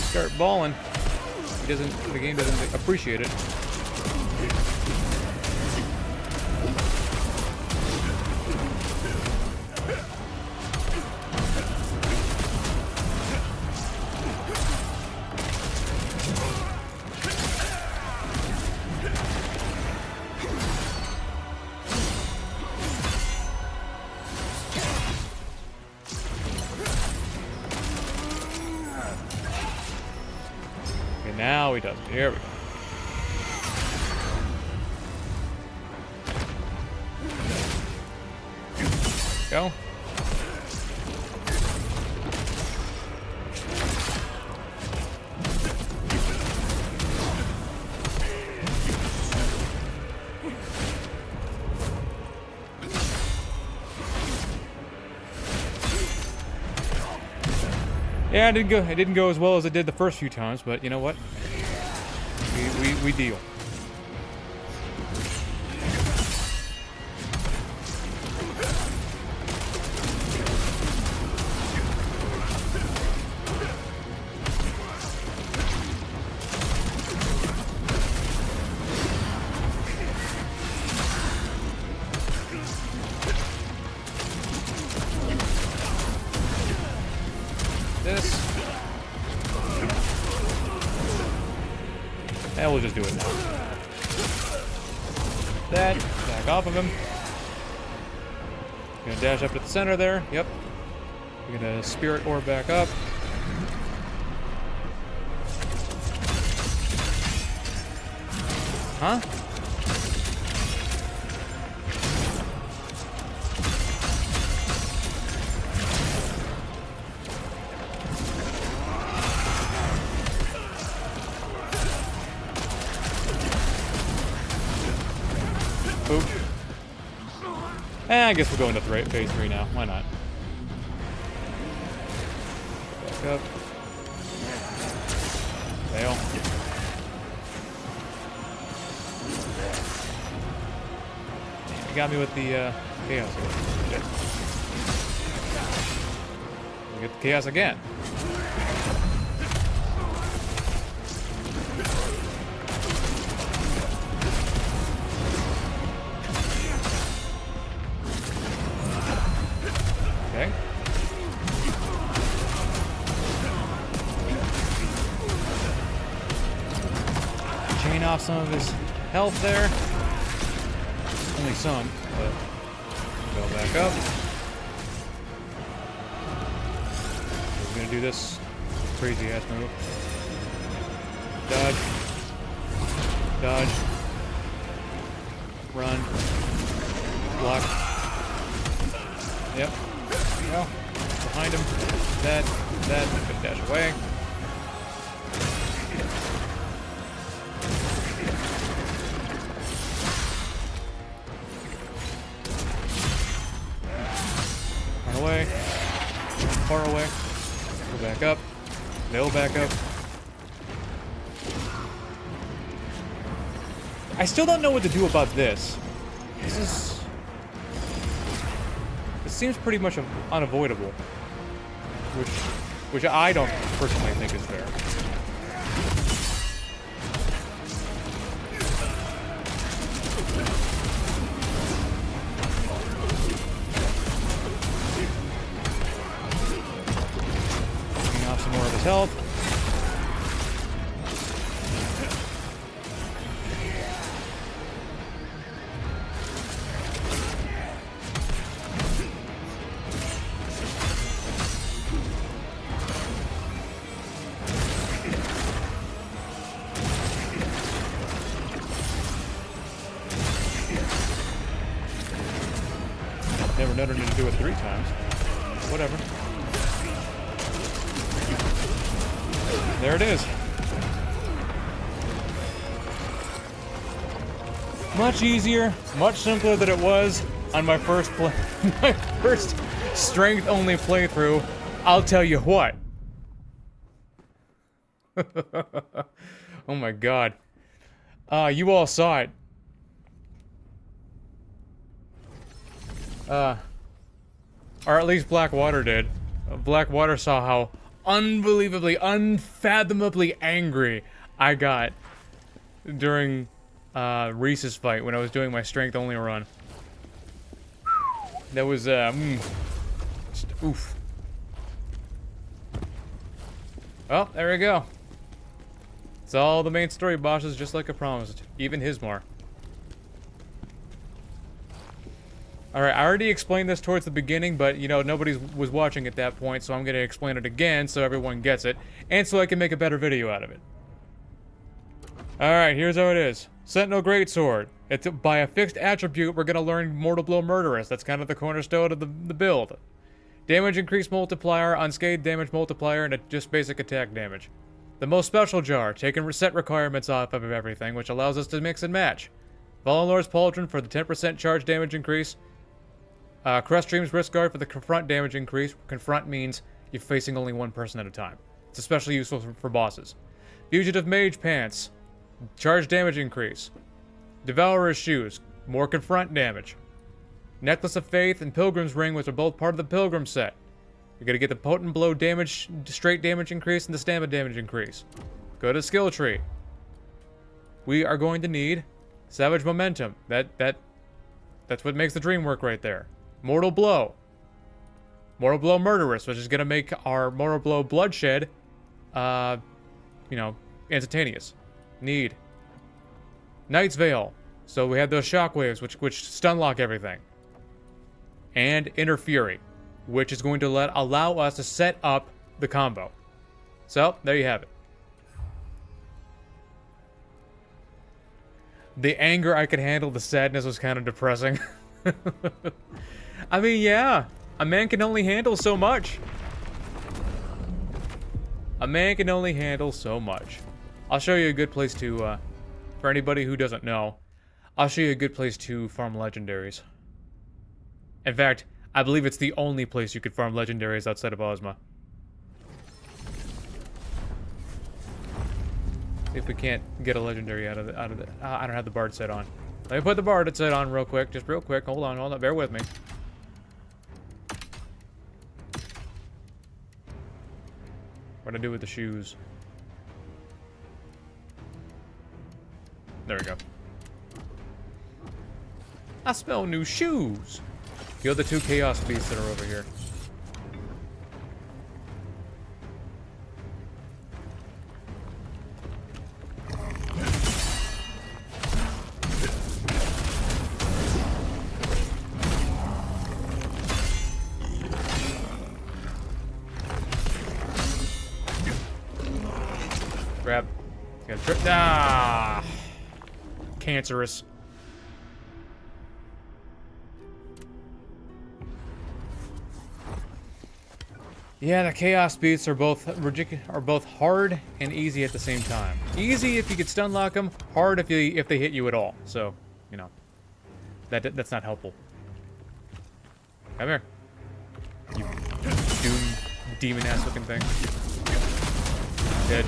Start balling. The game doesn't appreciate it. Now he does. Here we go. Go. Yeah, it didn't go as well as it did the first few times, but you know what? We deal. And we'll just do it now. That, back off of him. Gonna dash up to the center there. Yep. We're gonna spirit orb back up. Huh? Boop. I guess we'll go into phase 3 now. Why not? Back up. Fail. You got me with the chaos. get the chaos again. Okay. Chain off some of his health there. Only some, but go back up. We're gonna do this crazy ass move. Dodge. Dodge. Run. Block. Yep. Go. Behind him. That. Good dash away. Run away. Far away. Go back up. They'll back up. I still don't know what to do about this. This seems pretty much unavoidable, which I don't personally think is fair. Taking off some more of his health. Never known her to do it 3 times. Whatever. There it is. Much easier, much simpler than it was on my first my first strength only playthrough. I'll tell you what. Oh my god. You all saw it. Or at least Blackwater did. Blackwater saw how unbelievably, unfathomably angry I got during Reys's fight when I was doing my strength only run. That was just oof. Oh, there we go. It's all the main story bosses, just like I promised. Even Hismar. Alright, I already explained this towards the beginning, but, you know, nobody was watching at that point, so I'm going to explain it again so everyone gets it, and so I can make a better video out of it. Alright, here's how it is. Sentinel Greatsword. It's by a fixed attribute, we're going to learn Mortal Blow Murderous. That's kind of the cornerstone of the build. Damage increase multiplier, unscathed damage multiplier, and just basic attack damage. The most special jar, taking reset requirements off of everything, which allows us to mix and match. Fallen Lord's Pauldron for the 10% charge damage increase. Crest Stream's Risk Guard for the confront damage increase. Confront means you're facing only one person at a time. It's especially useful for bosses. Fugitive Mage Pants. Charge damage increase. Devourer's Shoes. More confront damage. Necklace of Faith and Pilgrim's Ring, which are both part of the Pilgrim set. You're going to get the Potent Blow damage, straight damage increase, and the stamina damage increase. Go to Skill Tree. We are going to need Savage Momentum. That's what makes the dream work right there. Mortal Blow. Mortal Blow Murderous, which is going to make our Mortal Blow Bloodshed, instantaneous. Need. Knight's Veil. So we have those shockwaves, which stun lock everything. And Inner Fury, which is going to allow us to set up the combo. So, there you have it. The anger I could handle, the sadness was kind of depressing. I mean, yeah, a man can only handle so much. A man can only handle so much. I'll show you a good place to, for anybody who doesn't know, I'll show you a good place to farm legendaries. In fact, I believe it's the only place you could farm legendaries outside of Ozma. If we can't get a legendary out of the, I don't have the Bard set on. Let me put the Bard set on real quick, just real quick. Hold on, bear with me. What'd I do with the shoes? There we go. I smell new shoes. Kill the 2 chaos beasts that are over here. Grab. Got a trip. Ah! Cancerous. Yeah, the chaos beasts are both hard and easy at the same time. Easy if you could stun lock them. Hard if they hit you at all. So, you know, that's not helpful. Come here, you doom demon ass looking thing. Dead.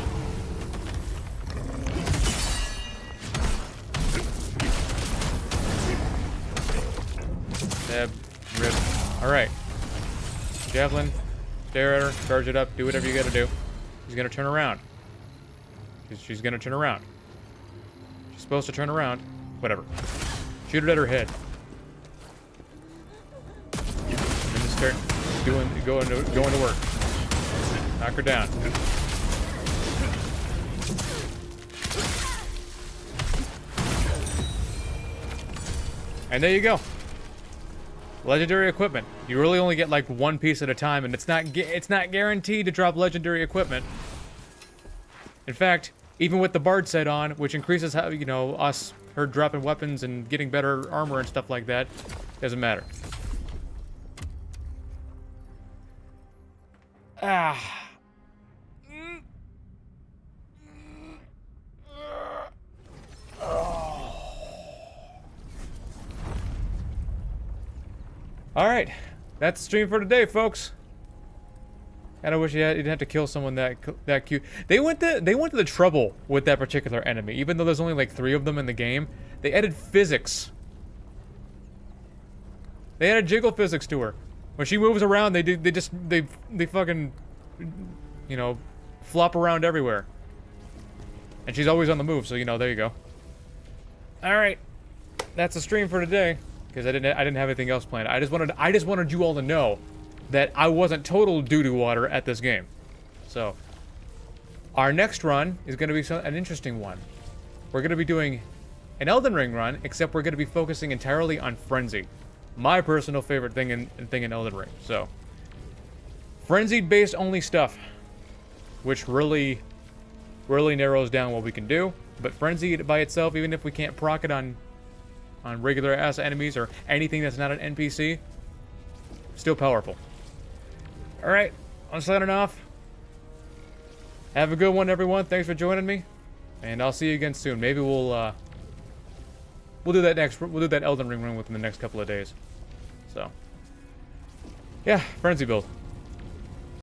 Stab, rip. All right, javelin. Stare at her, charge it up, do whatever you gotta do. She's gonna turn around. She's gonna turn around. She's supposed to turn around. Whatever. Shoot it at her head. And just start going to work. Knock her down. And there you go. Legendary equipment. You really only get like one piece at a time, and it's not guaranteed to drop legendary equipment. In fact, even with the Bard set on, which increases how, you know, her dropping weapons and getting better armor and stuff like that, doesn't matter. Ah. Alright, that's the stream for today, folks. And I wish you didn't have to kill someone that cute. They went to the trouble with that particular enemy, even though there's only like 3 of them in the game. They added physics. They added jiggle physics to her. When she moves around, they fucking, you know, flop around everywhere. And she's always on the move, so you know, there you go. Alright. That's the stream for today. Because I didn't have anything else planned. I just wanted you all to know that I wasn't total doo-doo water at this game. So, our next run is going to be an interesting one. We're going to be doing an Elden Ring run, except we're going to be focusing entirely on Frenzy. My personal favorite thing in Elden Ring. So, Frenzy-based only stuff, which really narrows down what we can do. But Frenzy by itself, even if we can't proc it on regular ass enemies or anything that's not an NPC, still powerful. Alright, I'm signing off. Have a good one, everyone. Thanks for joining me. And I'll see you again soon. Maybe we'll do that Elden Ring run within the next couple of days. So, yeah, Frenzy build.